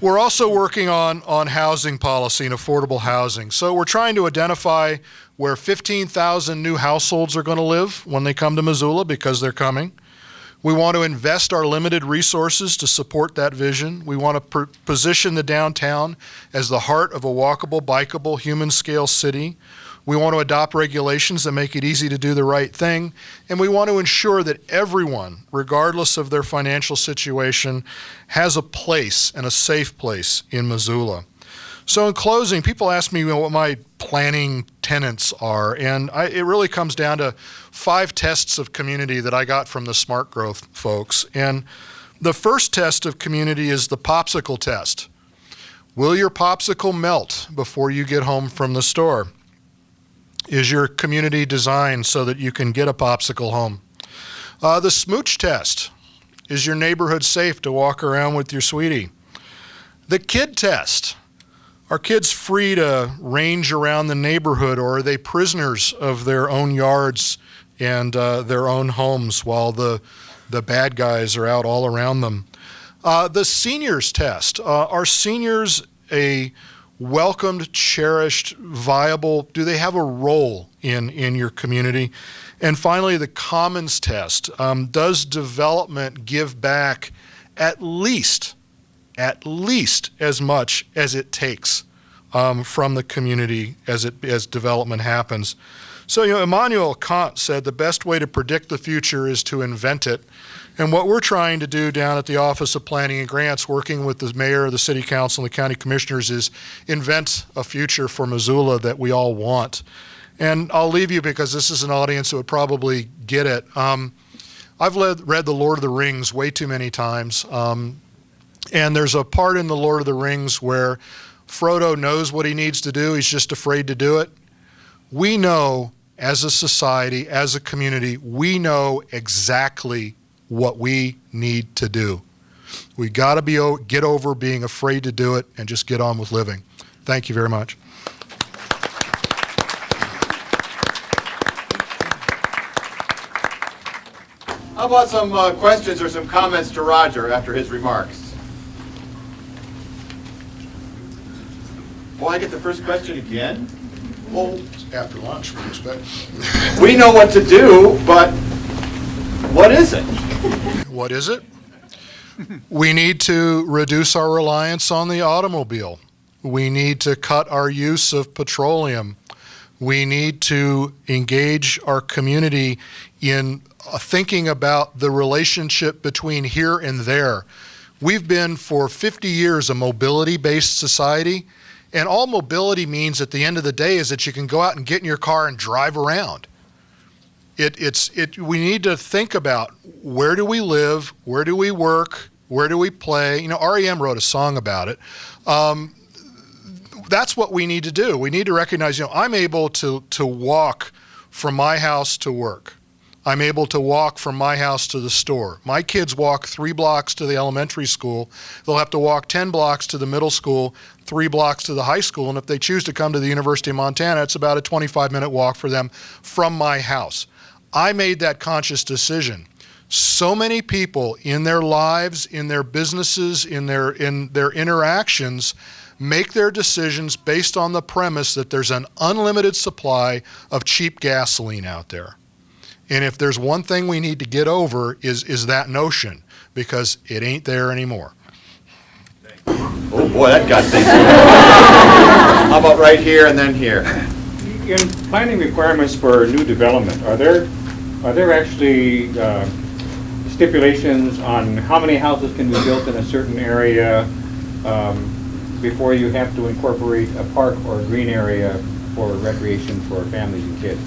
We're also working on housing policy and affordable housing. So we're trying to identify where 15,000 new households are going to live when they come to Missoula, because they're coming. We want to invest our limited resources to support that vision. We want to position the downtown as the heart of a walkable, bikeable, human-scale city. We want to adopt regulations that make it easy to do the right thing. And we want to ensure that everyone, regardless of their financial situation, has a place, and a safe place, in Missoula. So in closing, people ask me what my planning tenets are, and it really comes down to 5 tests of community that I got from the Smart Growth folks. And the first test of community is the popsicle test. Will your popsicle melt before you get home from the store? Is your community designed so that you can get a popsicle home? The smooch test. Is your neighborhood safe to walk around with your sweetie? The kid test. Are kids free to range around the neighborhood, or are they prisoners of their own yards and their own homes while the bad guys are out all around them? The seniors test. Are seniors a welcomed, cherished, viable, do they have a role in your community? And finally, the commons test. Does development give back at least as much as it takes from the community as development happens? So, Immanuel Kant said the best way to predict the future is to invent it. And what we're trying to do down at the Office of Planning and Grants, working with the mayor, the city council, and the county commissioners, is invent a future for Missoula that we all want. And I'll leave you, because this is an audience that would probably get it. I've read The Lord of the Rings way too many times. And there's a part in The Lord of the Rings where Frodo knows what he needs to do. He's just afraid to do it. We know, as a society, as a community, we know exactly what we need to do. We got to get over being afraid to do it and just get on with living. Thank you very much. How about some questions or some comments to Roger after his remarks? Well, I get the first question again. Well, After lunch, we expect. we know what to do, but what is it? What is it? We need to reduce our reliance on the automobile. We need to cut our use of petroleum. We need to engage our community in thinking about the relationship between here and there. We've been for 50 years a mobility-based society, and all mobility means at the end of the day is that you can go out and get in your car and drive around. We need to think about, where do we live, where do we work, where do we play? REM wrote a song about it. That's what we need to do. We need to recognize, I'm able to walk from my house to work. I'm able to walk from my house to the store. My kids walk 3 blocks to the elementary school. They'll have to walk 10 blocks to the middle school, 3 blocks to the high school, and if they choose to come to the University of Montana, it's about a 25-minute walk for them from my house. I made that conscious decision. So many people in their lives, in their businesses, in their interactions, make their decisions based on the premise that there's an unlimited supply of cheap gasoline out there. And if there's one thing we need to get over is that notion, because it ain't there anymore. Oh boy, that got things. How about right here and then here? In planning requirements for new development, are there actually stipulations on how many houses can be built in a certain area before you have to incorporate a park or a green area for recreation for families and kids?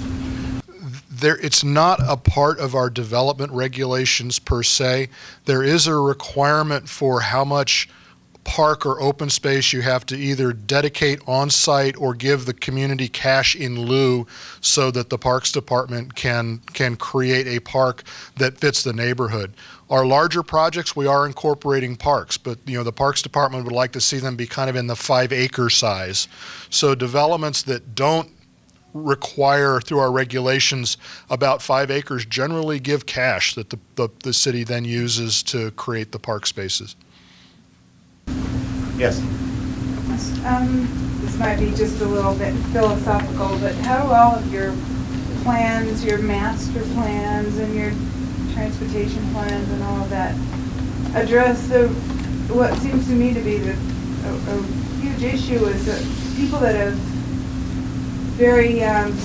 It's not a part of our development regulations per se. There is a requirement for how much park or open space you have to either dedicate on site or give the community cash in lieu so that the Parks Department can create a park that fits the neighborhood. Our larger projects, we are incorporating parks, but the Parks Department would like to see them be kind of in the 5-acre size. So developments that don't require through our regulations about 5 acres generally give cash that the city then uses to create the park spaces. Yes. This might be just a little bit philosophical, but how do all of your plans, your master plans and your transportation plans and all of that address what seems to me to be a huge issue is that people that have very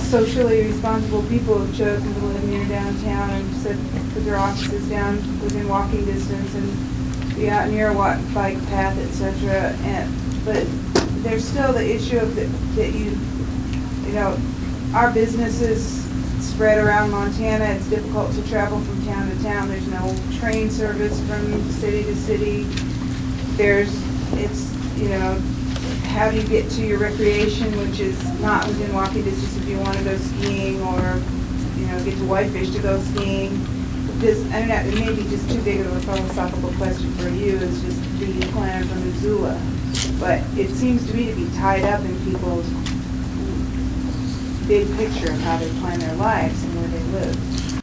socially responsible people have chosen to live near downtown and said put their offices down within walking distance and be out near a bike path, etc. But there's still the issue of our businesses spread around Montana. It's difficult to travel from town to town. There's no train service from city to city. How do you get to your recreation, which is not within walking distance if you want to go skiing or, get to Whitefish to go skiing? It may be just too big of a philosophical question for you as just the plan for Missoula, but it seems to me to be tied up in people's big picture of how they plan their lives and where they live.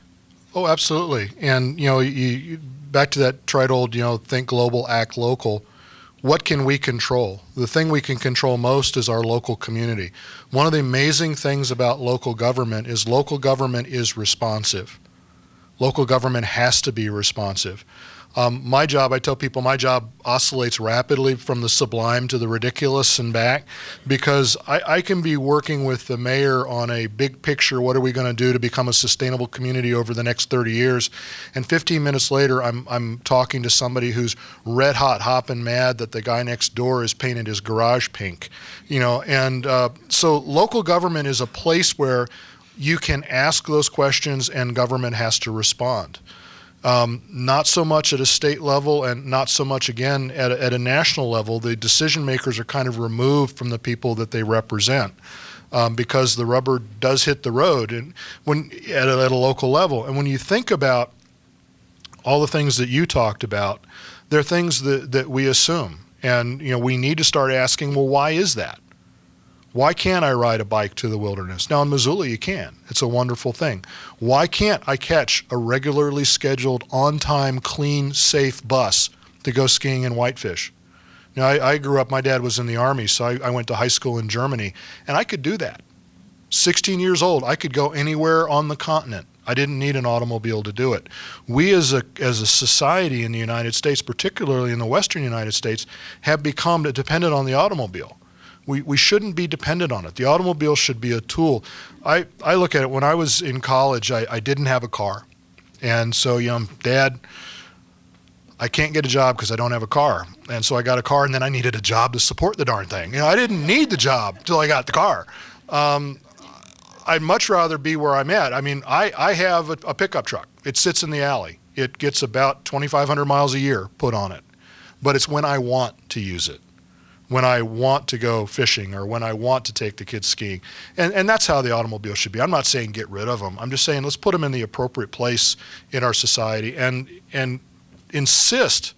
Oh, absolutely. And, you back to that tried old, think global, act local. What can we control? The thing we can control most is our local community. One of the amazing things about local government is responsive. Local government has to be responsive. My job, I tell people, my job oscillates rapidly from the sublime to the ridiculous and back, because I can be working with the mayor on a big picture, what are we going to do to become a sustainable community over the next 30 years, and 15 minutes later I'm talking to somebody who's red hot hopping mad that the guy next door has painted his garage pink. So local government is a place where you can ask those questions and government has to respond. Not so much at a state level and not so much, again, at a national level. The decision makers are kind of removed from the people that they represent because the rubber does hit the road and at a local level. And when you think about all the things that you talked about, they're things that we assume. And we need to start asking, well, why is that? Why can't I ride a bike to the wilderness? Now in Missoula you can. It's a wonderful thing. Why can't I catch a regularly scheduled, on-time, clean, safe bus to go skiing in Whitefish? Now I grew up, my dad was in the Army, so I went to high school in Germany, and I could do that. 16 years old, I could go anywhere on the continent. I didn't need an automobile to do it. We as a society in the United States, particularly in the western United States, have become dependent on the automobile. We shouldn't be dependent on it. The automobile should be a tool. I look at it, when I was in college, I didn't have a car. And so, Dad, I can't get a job because I don't have a car. And so I got a car, and then I needed a job to support the darn thing. I didn't need the job till I got the car. I'd much rather be where I'm at. I have a pickup truck. It sits in the alley. It gets about 2,500 miles a year put on it. But it's when I want to use it. When I want to go fishing or when I want to take the kids skiing. And that's how the automobile should be. I'm not saying get rid of them. I'm just saying let's put them in the appropriate place in our society and insist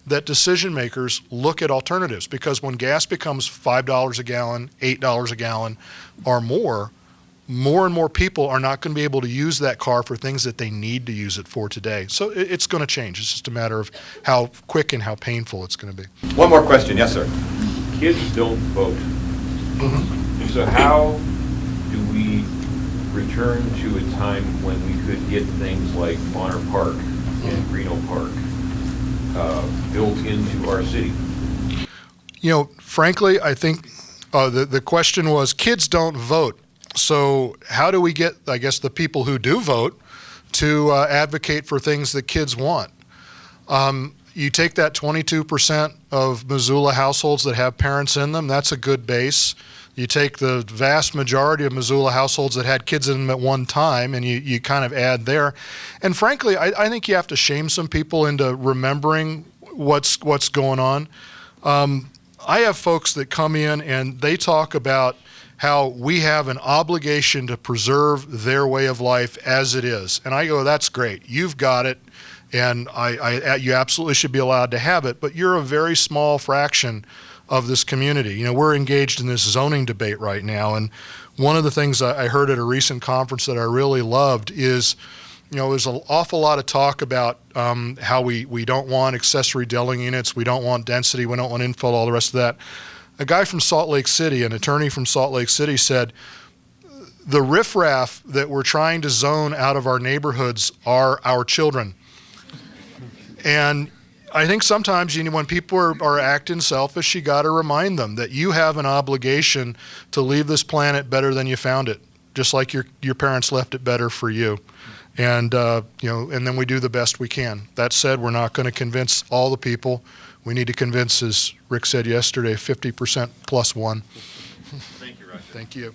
that decision makers look at alternatives, because when gas becomes $5 a gallon, $8 a gallon or more and more people are not going to be able to use that car for things that they need to use it for today. So it's going to change. It's just a matter of how quick and how painful it's going to be. One more question. Yes, sir. kids don't vote. So how do we return to a time when we could get things like Bonner Park and Reno Park built into our city? You know, frankly, I think the question was kids don't vote. So how do we get, I guess, the people who do vote to advocate for things that kids want? You take that 22% of Missoula households that have parents in them, that's a good base. You take the vast majority of Missoula households that had kids in them at one time, and you kind of add there. And frankly, I think you have to shame some people into remembering what's going on. I have folks that come in and they talk about how we have an obligation to preserve their way of life as it is. And I go, that's great. You've got it. And you absolutely should be allowed to have it, but you're a very small fraction of this community. You know, we're engaged in this zoning debate right now, and one of the things I heard at a recent conference that I really loved is, you know, there's an awful lot of talk about how we don't want accessory dwelling units, we don't want density, we don't want infill, all the rest of that. A guy from Salt Lake City, an attorney from Salt Lake City, said, the riffraff that we're trying to zone out of our neighborhoods are our children. And I think sometimes, you know, when people are acting selfish, you got to remind them that you have an obligation to leave this planet better than you found it, just like your parents left it better for you. And you know, and then we do the best we can. That said, we're not going to convince all the people. We need to convince, as Rick said yesterday, 50% plus one. Thank you, Roger. Thank you.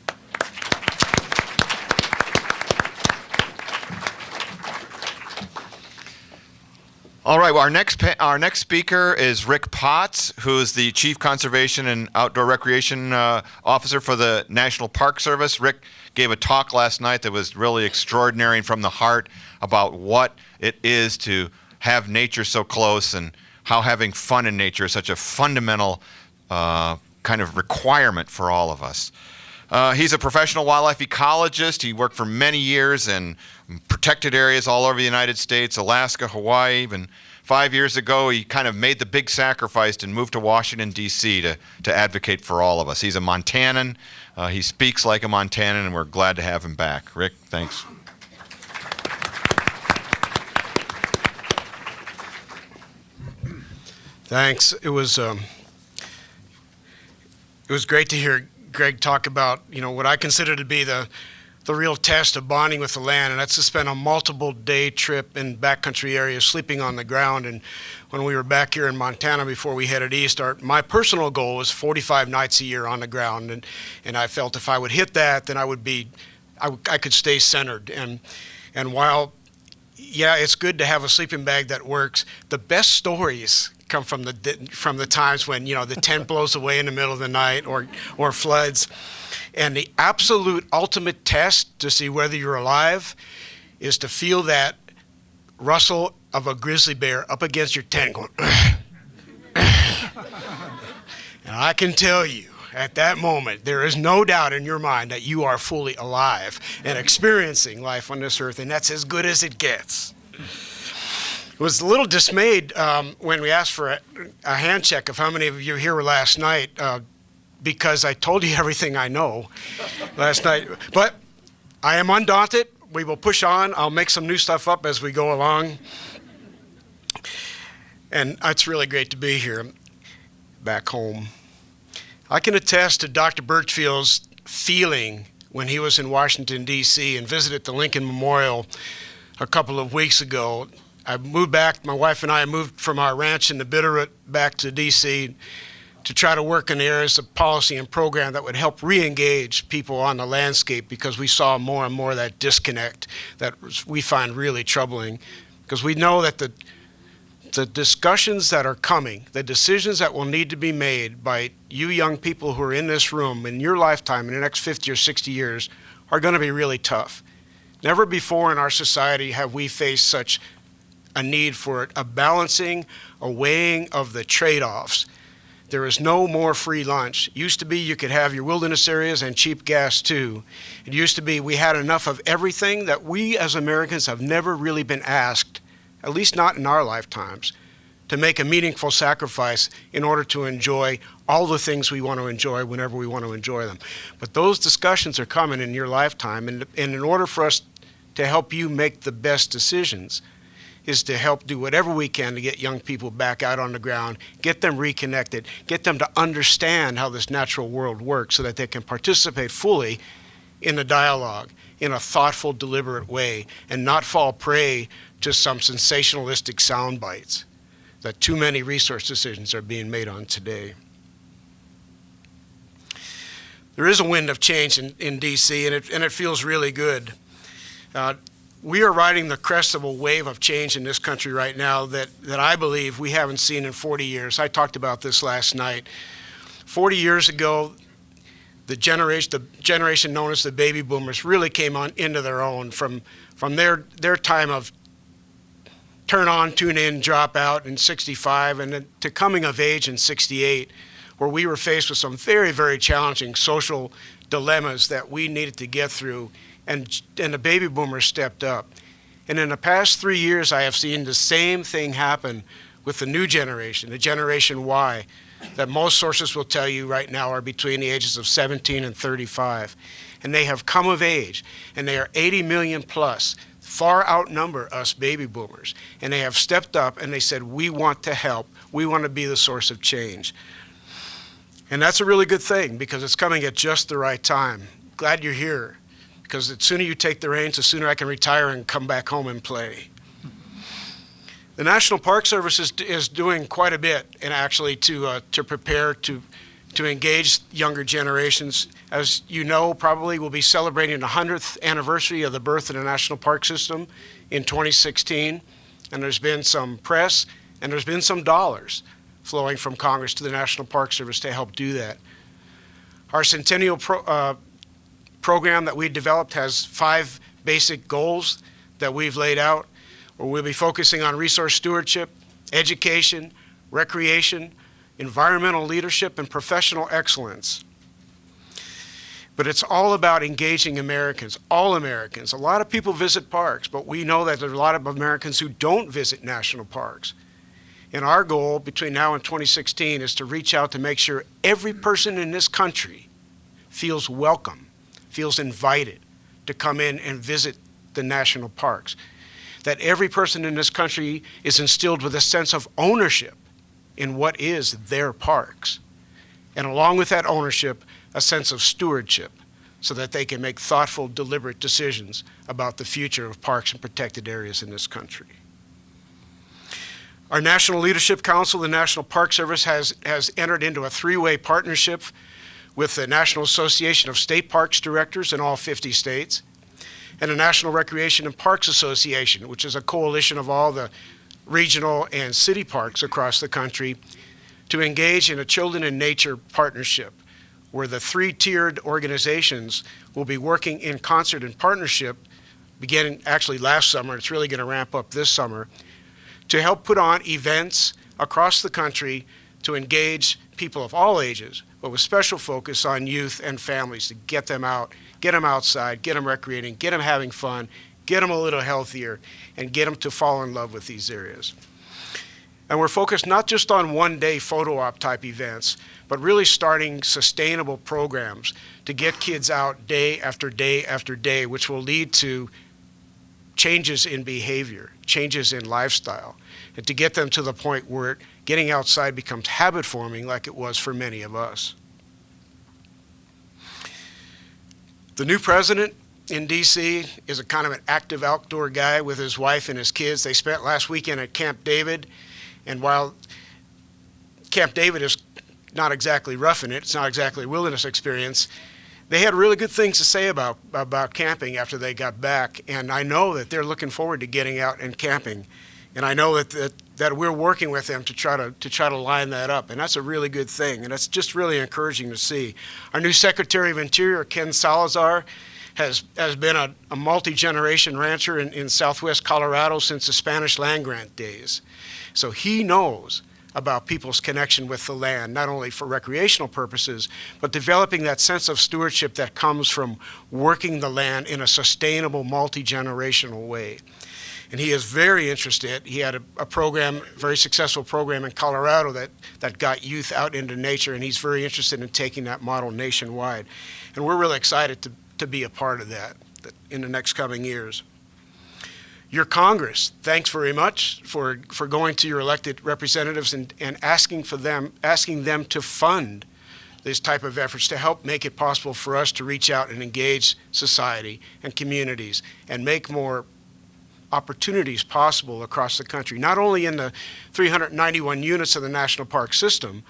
All right, well, our next speaker is Rick Potts, who is the Chief Conservation and Outdoor Recreation Officer for the National Park Service. Rick gave a talk last night that was really extraordinary and from the heart about what it is to have nature so close and how having fun in nature is such a fundamental kind of requirement for all of us. He's a professional wildlife ecologist. He worked for many years in protected areas all over the United States, Alaska, Hawaii. Even 5 years ago, he kind of made the big sacrifice and moved to Washington, D.C. to advocate for all of us. He's a Montanan. He speaks like a Montanan, and we're glad to have him back. Rick, thanks. Thanks. It was great to hear Greg talk about, you know, what I consider to be the real test of bonding with the land, and that's to spend a multiple day trip in backcountry areas sleeping on the ground. And when we were back here in Montana before we headed east, my personal goal was 45 nights a year on the ground, and I felt if I would hit that, then I could stay centered. And while, yeah, it's good to have a sleeping bag that works, the best stories come from the times when, you know, the tent blows away in the middle of the night or floods. And the absolute ultimate test to see whether you're alive is to feel that rustle of a grizzly bear up against your tent going, and I can tell you, at that moment, there is no doubt in your mind that you are fully alive and experiencing life on this earth, and that's as good as it gets. I was a little dismayed when we asked for a hand check of how many of you here were last night, because I told you everything I know last night. But I am undaunted. We will push on. I'll make some new stuff up as we go along. And it's really great to be here back home. I can attest to Dr. Birchfield's feeling when he was in Washington, D.C. and visited the Lincoln Memorial a couple of weeks ago. I moved back, my wife and I moved from our ranch in the Bitterroot back to D.C. to try to work in areas of policy and program that would help re-engage people on the landscape, because we saw more and more of that disconnect that we find really troubling. Because we know that the discussions that are coming, the decisions that will need to be made by you young people who are in this room in your lifetime in the next 50 or 60 years are going to be really tough. Never before in our society have we faced such a need for a balancing, a weighing of the trade-offs. There is no more free lunch. It used to be you could have your wilderness areas and cheap gas too. It used to be we had enough of everything that we as Americans have never really been asked, at least not in our lifetimes, to make a meaningful sacrifice in order to enjoy all the things we want to enjoy whenever we want to enjoy them. But those discussions are coming in your lifetime, and in order for us to help you make the best decisions is to help do whatever we can to get young people back out on the ground, get them reconnected, get them to understand how this natural world works so that they can participate fully in the dialogue in a thoughtful, deliberate way and not fall prey to some sensationalistic sound bites that too many resource decisions are being made on today. There is a wind of change in D.C., and it feels really good. We are riding the crest of a wave of change in this country right now that I believe we haven't seen in 40 years. I talked about this last night. 40 years ago, the generation known as the baby boomers really came into their own from their time of turn on, tune in, drop out in 65, and then to coming of age in 68, where we were faced with some very, very challenging social dilemmas that we needed to get through, and the baby boomers stepped up. And in the past 3 years, I have seen the same thing happen with the new generation, the Generation Y, that most sources will tell you right now are between the ages of 17 and 35. And they have come of age, and they are 80 million plus, far outnumber us baby boomers. And they have stepped up and they said, we want to help. We want to be the source of change. And that's a really good thing because it's coming at just the right time. Glad you're here, because the sooner you take the reins, the sooner I can retire and come back home and play. The National Park Service is doing quite a bit, and actually to prepare to engage younger generations. As you know, probably we'll be celebrating the 100th anniversary of the birth of the National Park System in 2016, and there's been some press and there's been some dollars flowing from Congress to the National Park Service to help do that. Our Centennial program that we developed has 5 basic goals that we've laid out, where we'll be focusing on resource stewardship, education, recreation, environmental leadership, and professional excellence. But it's all about engaging Americans, all Americans. A lot of people visit parks, but we know that there are a lot of Americans who don't visit national parks. And our goal between now and 2016 is to reach out to make sure every person in this country feels welcome, feels invited to come in and visit the national parks. That every person in this country is instilled with a sense of ownership in what is their parks. And along with that ownership, a sense of stewardship so that they can make thoughtful, deliberate decisions about the future of parks and protected areas in this country. Our National Leadership Council, the National Park Service, has entered into a 3-way partnership with the National Association of State Parks Directors in all 50 states, and the National Recreation and Parks Association, which is a coalition of all the regional and city parks across the country, to engage in a Children in Nature partnership, where the 3-tiered organizations will be working in concert and partnership, beginning actually last summer. It's really going to ramp up this summer, to help put on events across the country to engage people of all ages, but with special focus on youth and families, to get them out, get them outside, get them recreating, get them having fun, get them a little healthier, and get them to fall in love with these areas. And we're focused not just on one-day photo op type events, but really starting sustainable programs to get kids out day after day after day, which will lead to changes in behavior, changes in lifestyle, and to get them to the point where getting outside becomes habit forming like it was for many of us. The new president in DC is a kind of an active outdoor guy with his wife and his kids. They spent last weekend at Camp David, and while Camp David is not exactly roughing it, it's not exactly a wilderness experience, they had really good things to say about camping after they got back, and I know that they're looking forward to getting out and camping, and I know that we're working with them to try to line that up, and that's a really good thing, and it's just really encouraging to see. Our new Secretary of Interior, Ken Salazar, has been a multi-generation rancher in southwest Colorado since the Spanish land grant days, so he knows about people's connection with the land, not only for recreational purposes, but developing that sense of stewardship that comes from working the land in a sustainable, multi-generational way. And he is very interested. He had a program, very successful program in Colorado that got youth out into nature, and he's very interested in taking that model nationwide. And we're really excited to be a part of that in the next coming years. Your Congress, thanks very much for going to your elected representatives and asking them to fund this type of efforts to help make it possible for us to reach out and engage society and communities and make more opportunities possible across the country, not only in the 391 units of the National Park System,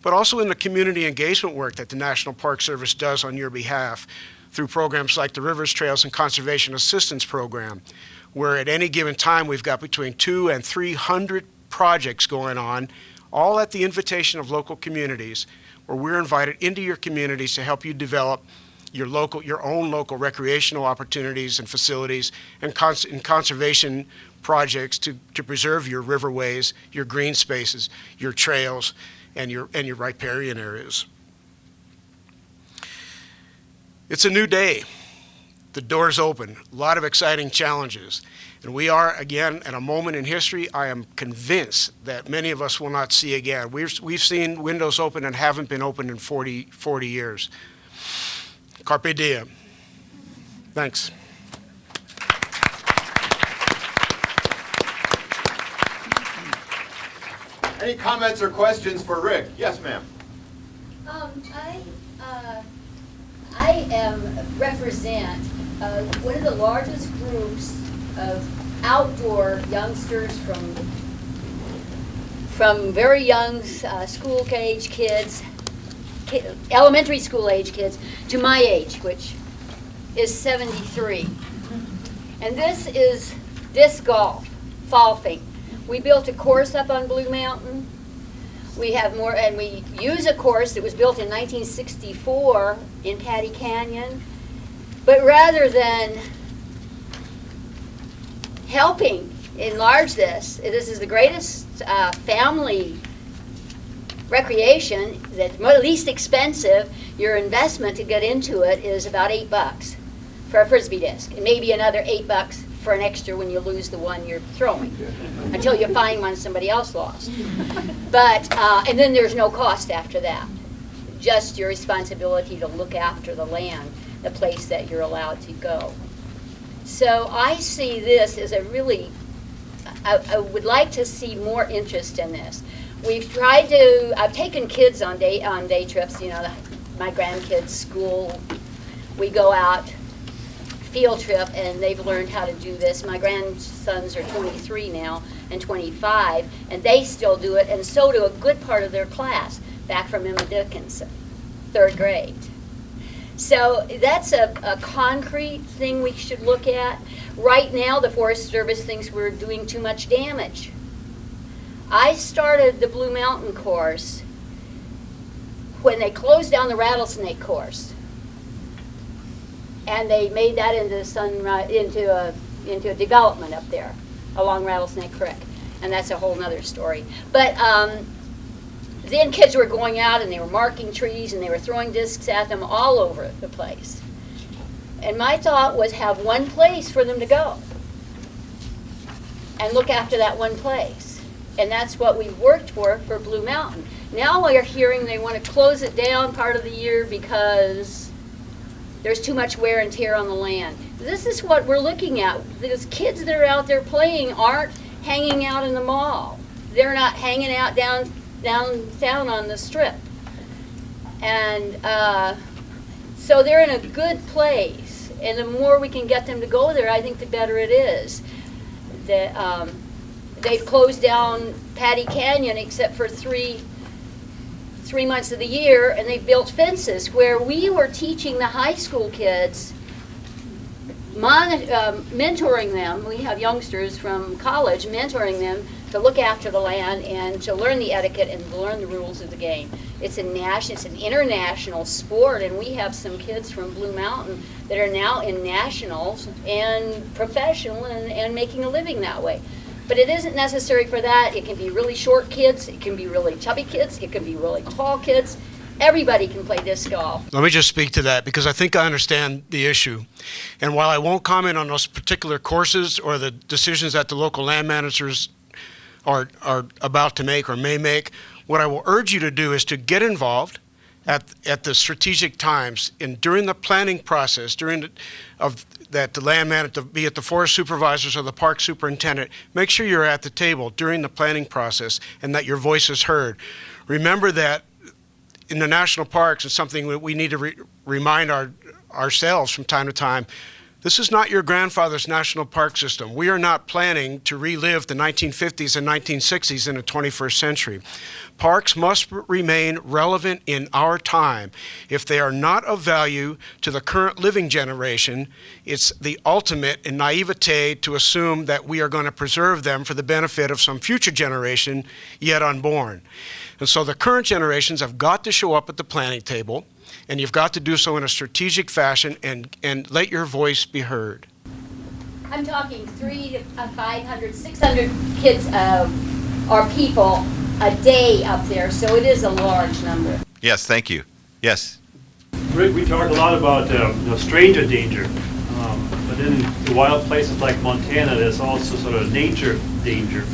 but also in the community engagement work that the National Park Service does on your behalf through programs like the Rivers, Trails, and Conservation Assistance Program, where at any given time we've got between 200 and 300 projects going on, all at the invitation of local communities, where we're invited into your communities to help you develop your own local recreational opportunities and facilities and conservation projects to preserve your riverways, your green spaces, your trails, and your riparian areas. It's a new day. The door's open. A lot of exciting challenges. And we are, again, at a moment in history I am convinced that many of us will not see again. We've seen windows open and haven't been opened in 40 years. Carpe diem. Thanks. Any comments or questions for Rick? Yes, ma'am. I represent one of the largest groups of outdoor youngsters from very young school-age kids, elementary school-age kids, to my age, which is 73. And this is disc golf, golfing. We built a course up on Blue Mountain. We have more, and we use a course that was built in 1964 in Patty Canyon. But rather than helping enlarge this is the greatest family recreation, that's least expensive. Your investment to get into it is about $8 for a Frisbee disc, and maybe another $8 for an extra when you lose the one you're throwing, until you find one somebody else lost. But, and then there's no cost after that. Just your responsibility to look after the land, the place that you're allowed to go. So I see this as a really, I would like to see more interest in this. We've tried to, I've taken kids on day trips, you know, my grandkids' school. We go out, field trip, and they've learned how to do this. My grandsons are 23 now and 25, and they still do it, and so do a good part of their class, back from Emma Dickinson, 3rd grade. So that's a concrete thing we should look at. Right now, the Forest Service thinks we're doing too much damage. I started the Blue Mountain course when they closed down the rattlesnake course, and they made that into a development up there along Rattlesnake Creek, and that's a whole nother story. But then kids were going out and they were marking trees and they were throwing discs at them all over the place. And my thought was have one place for them to go and look after that one place. And that's what we worked for Blue Mountain. Now we're hearing they want to close it down part of the year because there's too much wear and tear on the land. This is what we're looking at. Those kids that are out there playing aren't hanging out in the mall. They're not hanging out down on the strip. And so they're in a good place. And the more we can get them to go there, I think the better it is. They've closed down Patty Canyon except for three months of the year, and they've built fences where we were teaching the high school kids, mentoring them. We have youngsters from college mentoring them to look after the land and to learn the etiquette and to learn the rules of the game. It's an international sport, and we have some kids from Blue Mountain that are now in nationals and professional and making a living that way. But it isn't necessary for that. It can be really short kids, it can be really chubby kids, it can be really tall kids, Everybody can play disc golf. Let me just speak to that because I think I understand the issue. And while I won't comment on those particular courses or the decisions that the local land managers are about to make or may make, what I will urge you to do is to get involved at the strategic times and during the planning process, that the land manager, be it the forest supervisors or the park superintendent, make sure you're at the table during the planning process and that your voice is heard. Remember that in the national parks, it's something that we need to remind ourselves from time to time. This is not your grandfather's national park system. We are not planning to relive the 1950s and 1960s in the 21st century. Parks must remain relevant in our time. If they are not of value to the current living generation, it's the ultimate in naivete to assume that we are going to preserve them for the benefit of some future generation yet unborn. And so the current generations have got to show up at the planning table, and you've got to do so in a strategic fashion and let your voice be heard. I'm talking 300 to 500, 600 kids or people a day up there, so it is a large number. Yes, thank you. Yes. Rick, we talked a lot about stranger danger, but in the wild places like Montana, there's also sort of nature danger.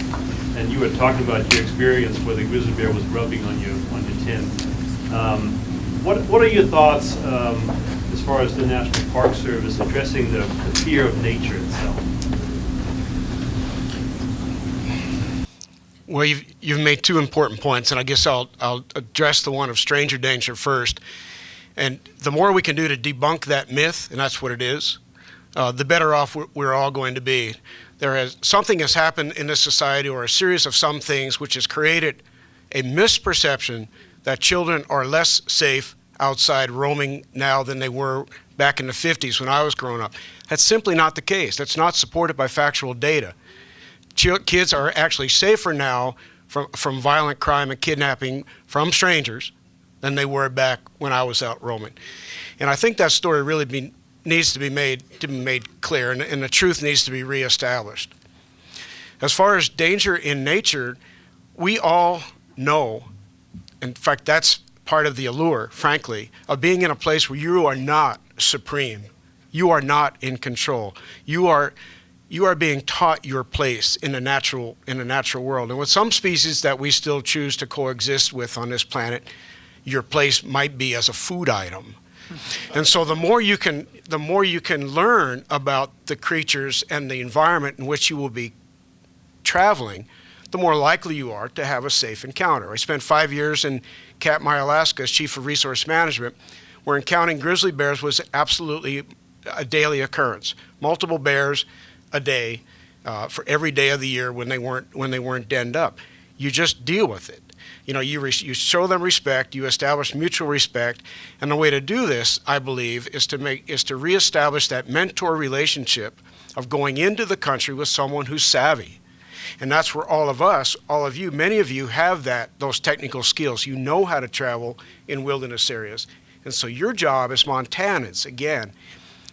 And you were talking about your experience where the grizzly bear was rubbing on your tin. What are your thoughts as far as the National Park Service addressing the fear of nature itself? Well, you've made two important points, and I guess I'll address the one of stranger danger first. And the more we can do to debunk that myth, and that's what it is, the better off we're all going to be. Something has happened in this society, or a series of some things, which has created a misperception that children are less safe outside roaming now than they were back in the 50s when I was growing up. That's simply not the case. That's not supported by factual data. Kids are actually safer now from violent crime and kidnapping from strangers than they were back when I was out roaming. And I think that story really needs to be made clear, and the truth needs to be reestablished. As far as danger in nature, we all know, in fact, that's part of the allure, frankly, of being in a place where you are not supreme. You are not in control. You are being taught your place in the natural world. And with some species that we still choose to coexist with on this planet, your place might be as a food item. And so the more you can learn about the creatures and the environment in which you will be traveling, the more likely you are to have a safe encounter. I spent 5 years in Katmai, Alaska as Chief of Resource Management, where encountering grizzly bears was absolutely a daily occurrence. Multiple bears a day for every day of the year when they weren't denned up. You just deal with it. You show them respect, you establish mutual respect, and the way to do this, I believe, is to reestablish that mentor relationship of going into the country with someone who's savvy. And that's where all of you, many of you have those technical skills. You know how to travel in wilderness areas. And so your job as Montanans, again,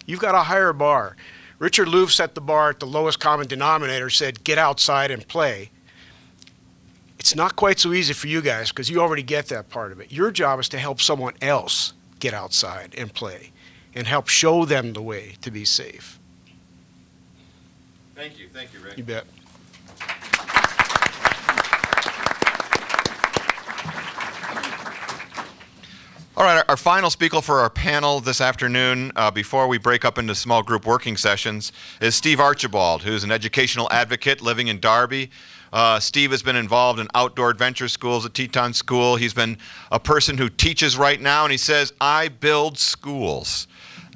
you've got a higher bar. Richard Louv set the bar at the lowest common denominator, said, get outside and play. It's not quite so easy for you guys because you already get that part of it. Your job is to help someone else get outside and play and help show them the way to be safe. Thank you, Rick. You bet. All right, our final speaker for our panel this afternoon, before we break up into small group working sessions, is Steve Archibald, who's an educational advocate living in Darby. Steve has been involved in outdoor adventure schools at Teton School. He's been a person who teaches right now, and he says, I build schools.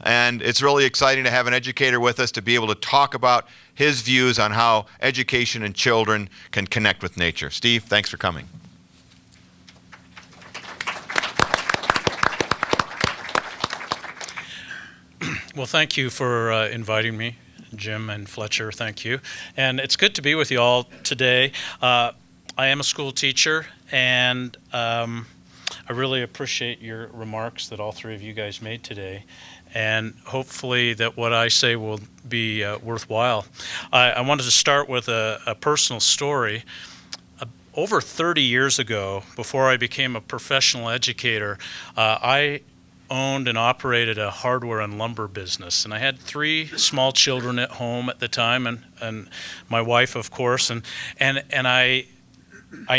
And it's really exciting to have an educator with us to be able to talk about his views on how education and children can connect with nature. Steve, thanks for coming. Well, thank you for inviting me, Jim and Fletcher, thank you. And it's good to be with you all today. I am a school teacher, and I really appreciate your remarks that all three of you guys made today. And hopefully that what I say will be worthwhile. I wanted to start with a personal story. over 30 years ago, before I became a professional educator, I owned and operated a hardware and lumber business. And I had 3 small children at home at the time, and my wife, of course. And I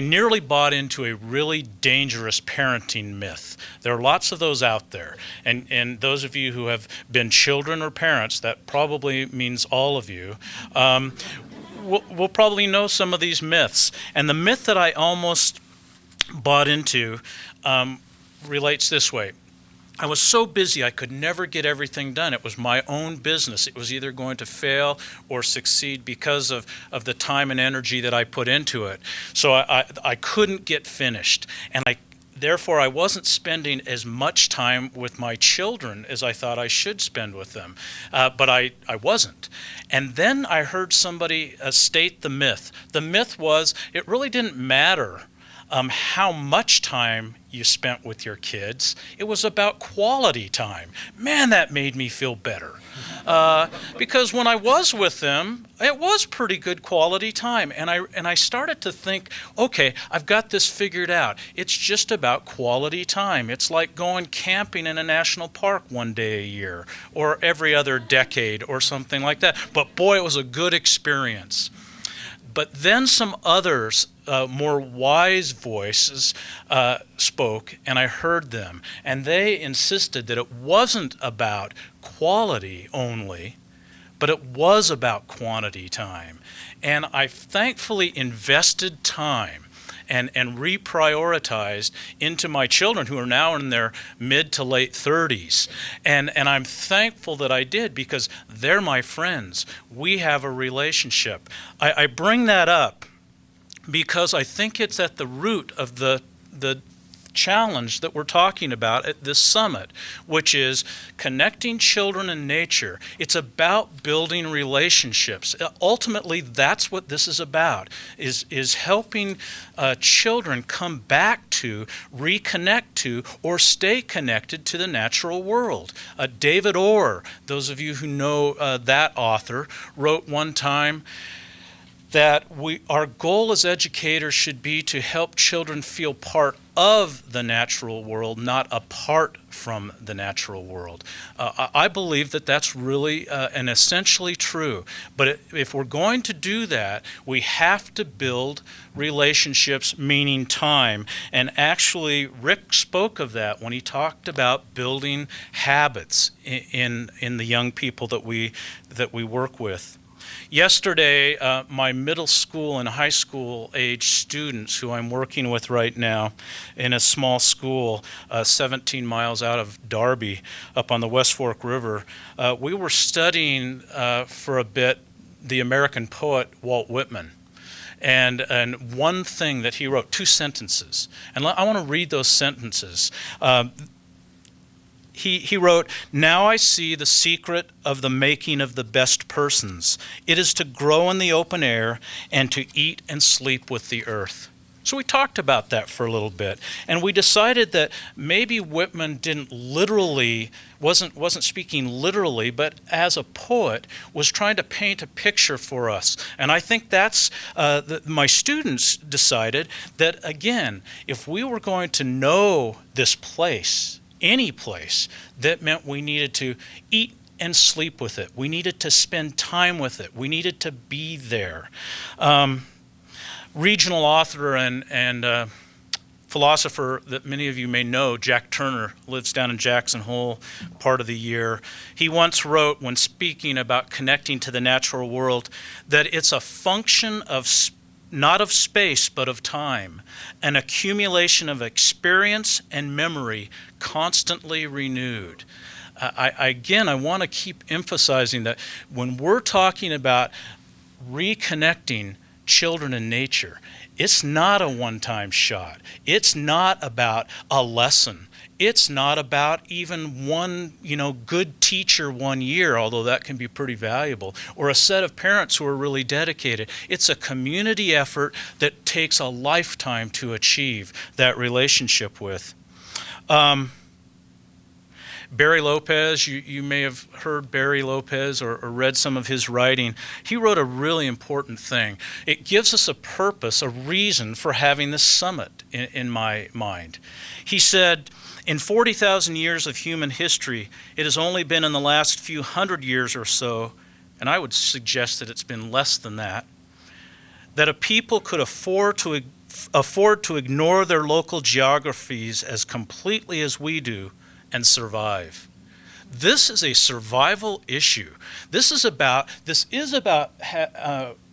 nearly bought into a really dangerous parenting myth. There are lots of those out there. And those of you who have been children or parents, that probably means all of you, we'll probably know some of these myths. And the myth that I almost bought into relates this way. I was so busy I could never get everything done. It was my own business. It was either going to fail or succeed because of the time and energy that I put into it. So I couldn't get finished. And therefore, I wasn't spending as much time with my children as I thought I should spend with them. But I wasn't. And then I heard somebody state the myth. The myth was it really didn't matter how much time you spent with your kids. It was about quality time. Man, that made me feel better. Because when I was with them, it was pretty good quality time. And I started to think, okay, I've got this figured out. It's just about quality time. It's like going camping in a national park one day a year or every other decade or something like that. But boy, it was a good experience. But then some others, more wise voices, spoke, and I heard them. And they insisted that it wasn't about quality only, but it was about quantity time. And I thankfully invested time and reprioritized into my children, who are now in their mid to late 30s. And I'm thankful that I did, because they're my friends. We have a relationship. I bring that up because I think it's at the root of the challenge that we're talking about at this summit, which is connecting children and nature. It's about building relationships. Ultimately, that's what this is about, is helping children come back to, reconnect to, or stay connected to the natural world. David Orr, those of you who know that author, wrote one time that our goal as educators should be to help children feel part of the natural world, not apart from the natural world. I believe that that's really and essentially true. But if we're going to do that, we have to build relationships, meaning time. And actually, Rick spoke of that when he talked about building habits in the young people that we work with. Yesterday, my middle school and high school age students, who I'm working with right now in a small school 17 miles out of Darby up on the West Fork River, we were studying for a bit the American poet Walt Whitman. And one thing that he wrote, 2 sentences. And I want to read those sentences. He wrote, "Now I see the secret of the making of the best persons. It is to grow in the open air and to eat and sleep with the earth." So we talked about that for a little bit, and we decided that maybe Whitman wasn't speaking literally, but as a poet was trying to paint a picture for us. And I think that's my students decided that, again, if we were going to know this place, any place, that meant we needed to eat and sleep with it. We needed to spend time with it. We needed to be there. Regional author and philosopher that many of you may know, Jack Turner, lives down in Jackson Hole part of the year. He once wrote, when speaking about connecting to the natural world, that it's a function of not of space, but of time, an accumulation of experience and memory constantly renewed. I want to keep emphasizing that when we're talking about reconnecting children and nature, it's not a one-time shot. It's not about a lesson. It's not about even one, good teacher one year, although that can be pretty valuable, or a set of parents who are really dedicated. It's a community effort that takes a lifetime to achieve that relationship with. Barry Lopez, you may have heard Barry Lopez or read some of his writing. He wrote a really important thing. It gives us a purpose, a reason for having this summit in my mind. He said, in 40,000 years of human history, it has only been in the last few hundred years or so, and I would suggest that it's been less than that a people could afford to ignore their local geographies as completely as we do and survive. This is a survival issue. This is about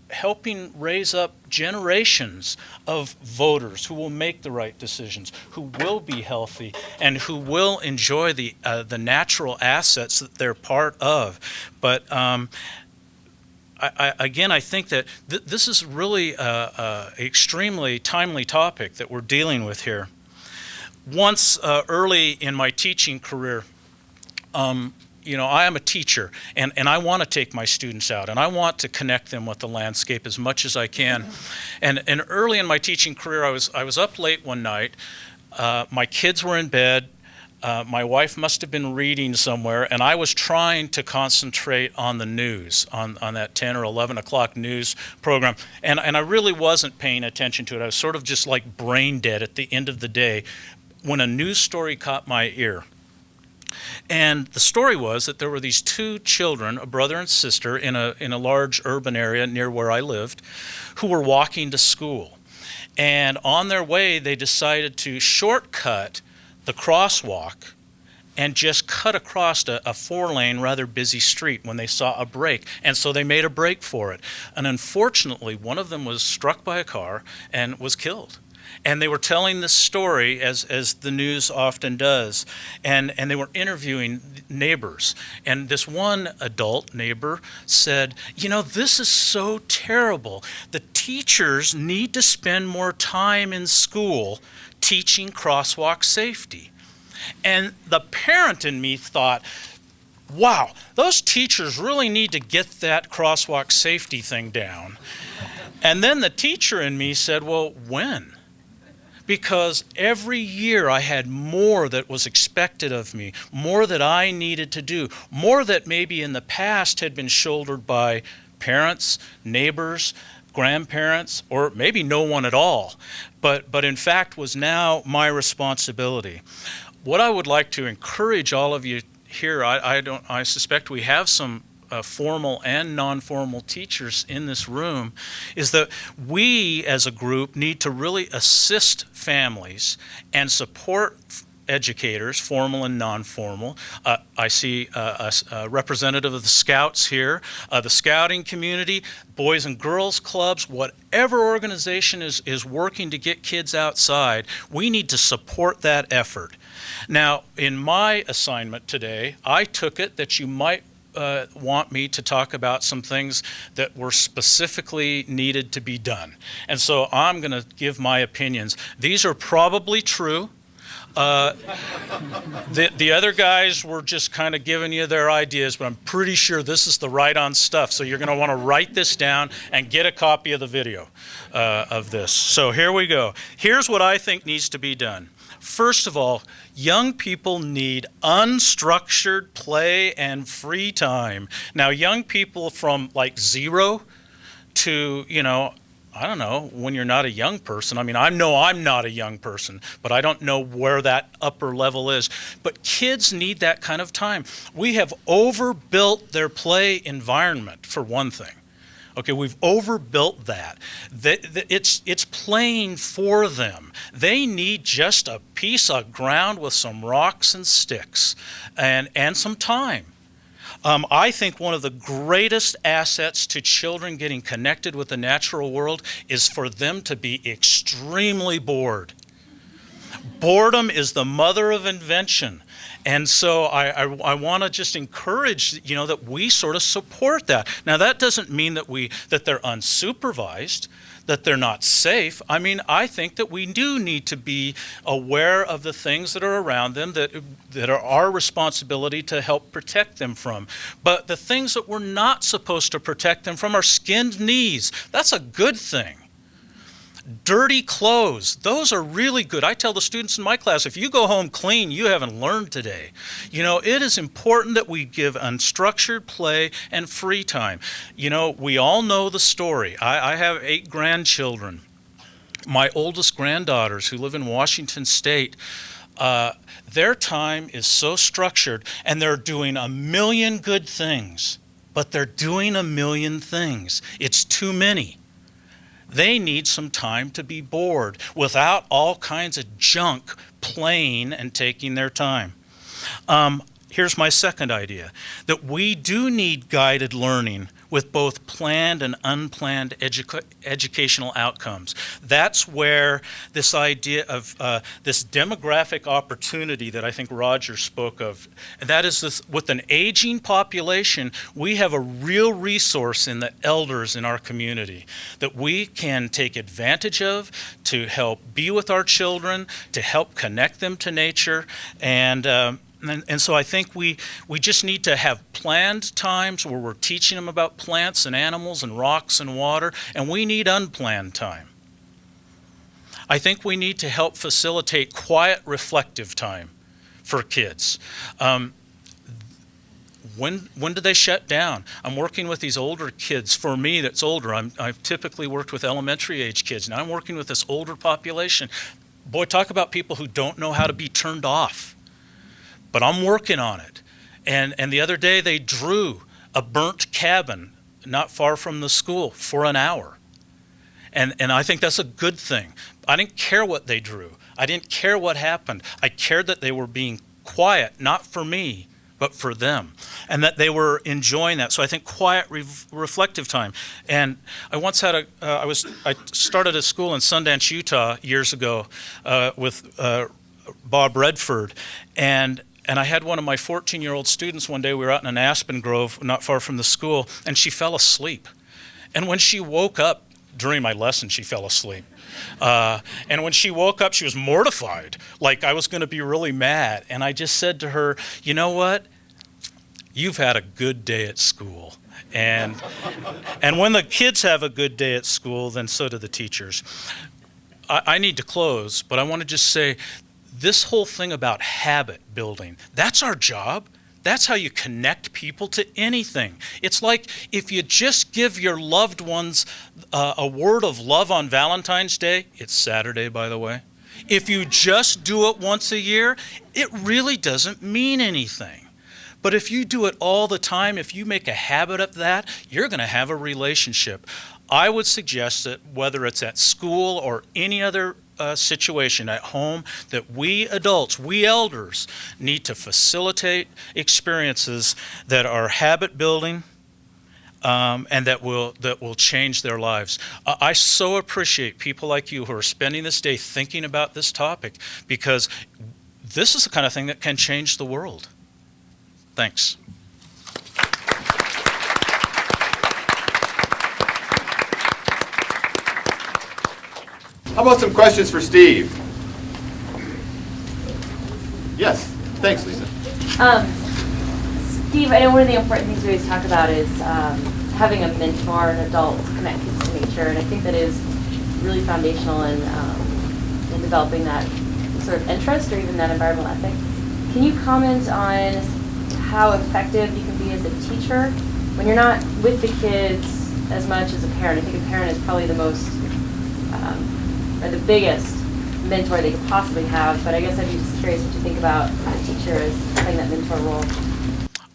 helping raise up generations of voters who will make the right decisions, who will be healthy, and who will enjoy the natural assets that they're part of. But I think that this is really an extremely timely topic that we're dealing with here. Once early in my teaching career, I am a teacher, and I want to take my students out, and I want to connect them with the landscape as much as I can. And early in my teaching career, I was up late one night. My kids were in bed. My wife must have been reading somewhere, and I was trying to concentrate on the news, on that 10 or 11 o'clock news program. And I really wasn't paying attention to it. I was sort of just like brain dead at the end of the day when a news story caught my ear. And the story was that there were these two children, a brother and sister, in a large urban area near where I lived, who were walking to school. And on their way, they decided to shortcut the crosswalk and just cut across a four-lane, rather busy street when they saw a break. And so they made a break for it. And unfortunately, one of them was struck by a car and was killed. And they were telling this story, as the news often does, and they were interviewing neighbors. And this one adult neighbor said, this is so terrible. The teachers need to spend more time in school teaching crosswalk safety. And the parent in me thought, wow, those teachers really need to get that crosswalk safety thing down. And then the teacher in me said, well, when? Because every year I had more that was expected of me, more that I needed to do, more that maybe in the past had been shouldered by parents, neighbors, grandparents, or maybe no one at all, but in fact was now my responsibility. What I would like to encourage all of you here, I suspect we have some formal and non-formal teachers in this room, is that we as a group need to really assist families and support educators, formal and non-formal. I see a representative of the Scouts here, the scouting community, Boys and Girls Clubs, whatever organization is working to get kids outside, we need to support that effort. Now, in my assignment today, I took it that you might want me to talk about some things that were specifically needed to be done. And so I'm going to give my opinions. These are probably true. The other guys were just kind of giving you their ideas, but I'm pretty sure this is the right on stuff. So you're going to want to write this down and get a copy of the video of this. So here we go. Here's what I think needs to be done. First of all, young people need unstructured play and free time. Now, young people from like 0 to, I don't know, when you're not a young person. I mean, I know I'm not a young person, but I don't know where that upper level is. But kids need that kind of time. We have overbuilt their play environment, for one thing. Okay, we've overbuilt that. It's playing for them. They need just a piece of ground with some rocks and sticks and some time. I think one of the greatest assets to children getting connected with the natural world is for them to be extremely bored. Boredom is the mother of invention. And so I want to just encourage, that we sort of support that. Now, that doesn't mean that they're unsupervised, that they're not safe. I mean, I think that we do need to be aware of the things that are around them that are our responsibility to help protect them from. But the things that we're not supposed to protect them from are skinned knees. That's a good thing. Dirty clothes, those are really good. I tell the students in my class, if you go home clean, you haven't learned today. You know, it is important that we give unstructured play and free time. You know, we all know the story. I have 8 grandchildren. My oldest granddaughters who live in Washington State, their time is so structured and they're doing a million good things, but they're doing a million things. It's too many. They need some time to be bored without all kinds of junk playing and taking their time. Here's my second idea, that we do need guided learning with both planned and unplanned educational outcomes. That's where this idea of this demographic opportunity that I think Roger spoke of, and that is this, with an aging population, we have a real resource in the elders in our community that we can take advantage of to help be with our children, to help connect them to nature, and so I think we just need to have planned times where we're teaching them about plants and animals and rocks and water, and we need unplanned time. I think we need to help facilitate quiet, reflective time for kids. When do they shut down? I'm working with these older kids. For me, that's older. I've typically worked with elementary age kids. Now I'm working with this older population. Boy, talk about people who don't know how to be turned off. But I'm working on it. And the other day they drew a burnt cabin not far from the school for an hour. And I think that's a good thing. I didn't care what they drew. I didn't care what happened. I cared that they were being quiet, not for me, but for them, and that they were enjoying that. So I think quiet, reflective time. And I once had I started a school in Sundance, Utah years ago with Bob Redford, and I had one of my 14-year-old students one day, we were out in an aspen grove not far from the school, and she fell asleep. And when she woke up, during my lesson, she fell asleep. And when she woke up, she was mortified, like I was going to be really mad. And I just said to her, you know what? You've had a good day at school. And when the kids have a good day at school, then so do the teachers. I need to close, but I want to just say, this whole thing about habit building, that's our job. That's how you connect people to anything. It's like if you just give your loved ones a word of love on Valentine's Day, it's Saturday, by the way. If you just do it once a year, it really doesn't mean anything. But if you do it all the time, if you make a habit of that, you're going to have a relationship. I would suggest that whether it's at school or any other situation at home, that we adults, we elders, need to facilitate experiences that are habit building and that will change their lives. I so appreciate people like you who are spending this day thinking about this topic, because this is the kind of thing that can change the world. Thanks. How about some questions for Steve? Yes, thanks, Lisa. Steve, I know one of the important things we always talk about is having a mentor, an adult, to connect kids to nature, and I think that is really foundational in developing that sort of interest or even that environmental ethic. Can you comment on how effective you can be as a teacher when you're not with the kids as much as a parent? I think a parent is probably the most or the biggest mentor they could possibly have, but I guess I'd be just curious what you think about a teacher as playing that mentor role.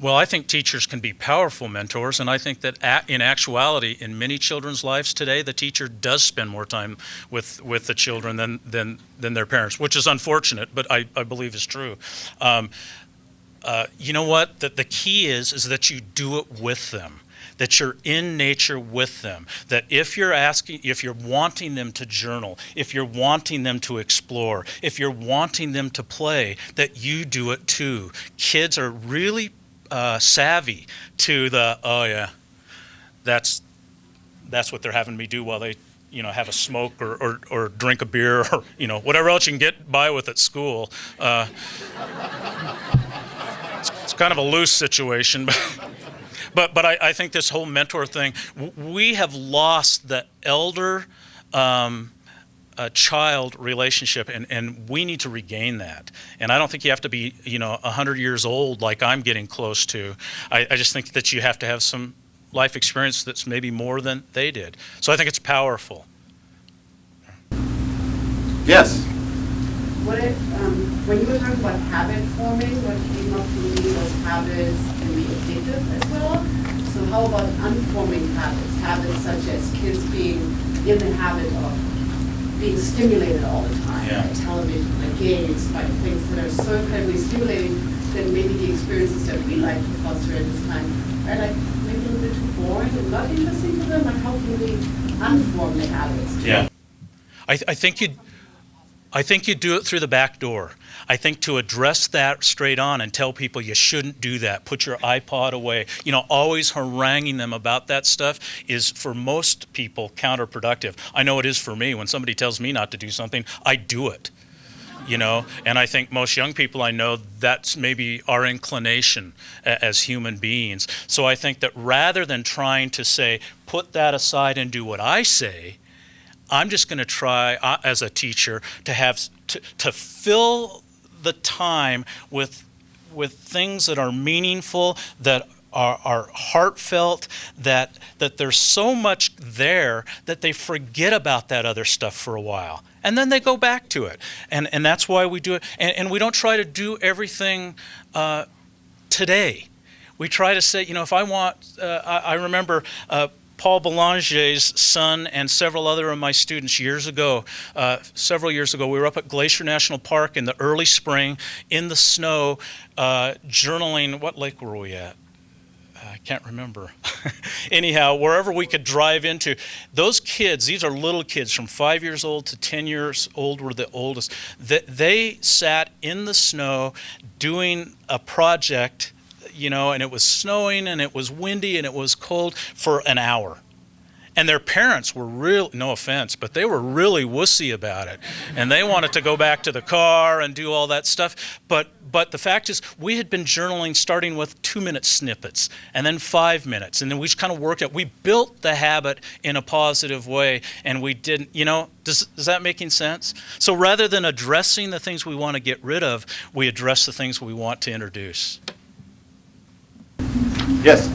Well, I think teachers can be powerful mentors, and I think that in actuality, in many children's lives today, the teacher does spend more time with the children than their parents, which is unfortunate, but I believe is true. You know what? The key is that you do it with them, that you're in nature with them, that if you're wanting them to journal, if you're wanting them to explore, if you're wanting them to play, that you do it too. Kids are really savvy to the, oh yeah, that's what they're having me do while they have a smoke or drink a beer or whatever else you can get by with at school. It's kind of a loose situation, but I think this whole mentor thing, we have lost the elder child relationship, and we need to regain that. And I don't think you have to be, 100 years old like I'm getting close to. I just think that you have to have some life experience that's maybe more than they did. So I think it's powerful. Yes. When you were talking about habit forming, what came up for me was habits can be addictive as well. So how about unforming habits? Habits such as kids being in the habit of being stimulated all the time by television, by games, by things that are so incredibly stimulating that maybe the experiences that we like to foster at this time are like maybe a little bit too boring and not interesting to them. Like how can we unform the habits? Yeah. I think you do it through the back door. I think to address that straight on and tell people you shouldn't do that, put your iPod away, always haranguing them about that stuff is for most people counterproductive. I know it is for me. When somebody tells me not to do something, I do it. And I think most young people I know, that's maybe our inclination as human beings. So I think that rather than trying to say, put that aside and do what I say, I'm just going to try, as a teacher, to fill the time with things that are meaningful, that are heartfelt, that there's so much there that they forget about that other stuff for a while. And then they go back to it. And that's why we do it. And we don't try to do everything today. We try to say, if I want, I remember Paul Boulanger's son and several other of my students several years ago, we were up at Glacier National Park in the early spring, in the snow, journaling. What lake were we at? I can't remember. Anyhow, wherever we could drive into, those kids, these are little kids from 5 years old to 10 years old were the oldest. They sat in the snow doing a project, and it was snowing and it was windy and it was cold for an hour. And their parents were no offense, but they were really wussy about it. And they wanted to go back to the car and do all that stuff. But the fact is, we had been journaling starting with 2-minute snippets and then 5 minutes. And then we just kind of worked it. We built the habit in a positive way, and we didn't, does that making sense? So rather than addressing the things we want to get rid of, we address the things we want to introduce. Yes.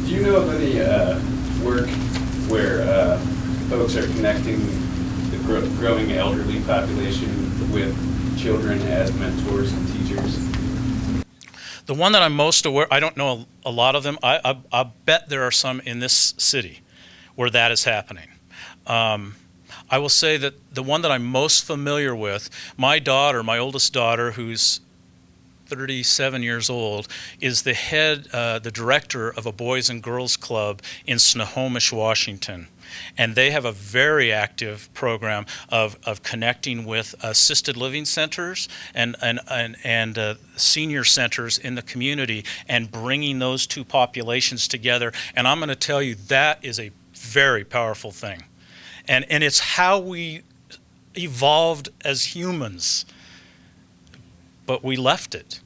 Do you know of any work where folks are connecting the growing elderly population with children as mentors and teachers? The one that I'm most aware, I don't know a lot of them. I bet there are some in this city where that is happening. I will say that the one that I'm most familiar with, my oldest daughter, who's 37 years old, is the director of a Boys and Girls Club in Snohomish, Washington. And they have a very active program of connecting with assisted living centers and senior centers in the community and bringing those two populations together. And I'm going to tell you, that is a very powerful thing. And it's how we evolved as humans. But we left it.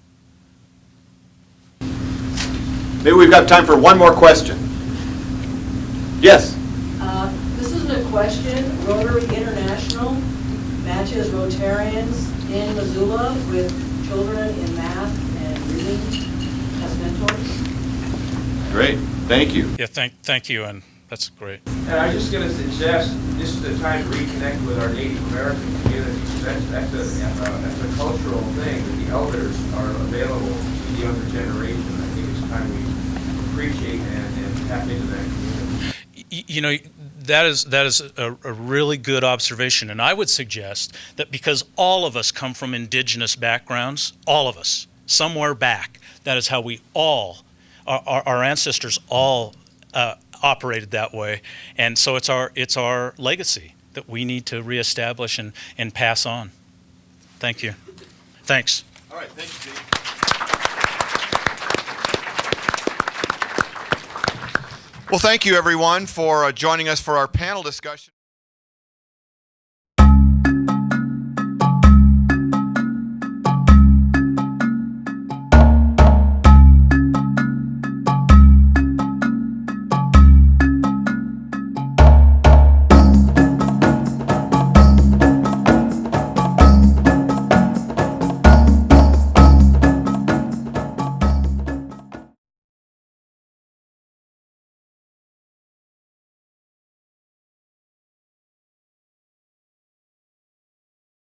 Maybe we've got time for one more question. Yes? This isn't a question. Rotary International matches Rotarians in Missoula with children in math and reading as mentors. Great. Thank you. Yeah, thank you, and that's great. And I'm just going to suggest this is the time to reconnect with our Native American community. That's a cultural thing that the elders are available to the younger generation. I think it's time we appreciate and tap into that community. That is a really good observation, and I would suggest that because all of us come from indigenous backgrounds, all of us, somewhere back, that is how we all, our ancestors all operated that way, and so it's our legacy that we need to reestablish and pass on. Thank you. Thanks. All right, thank you, Dean. Well, thank you, everyone, for joining us for our panel discussion.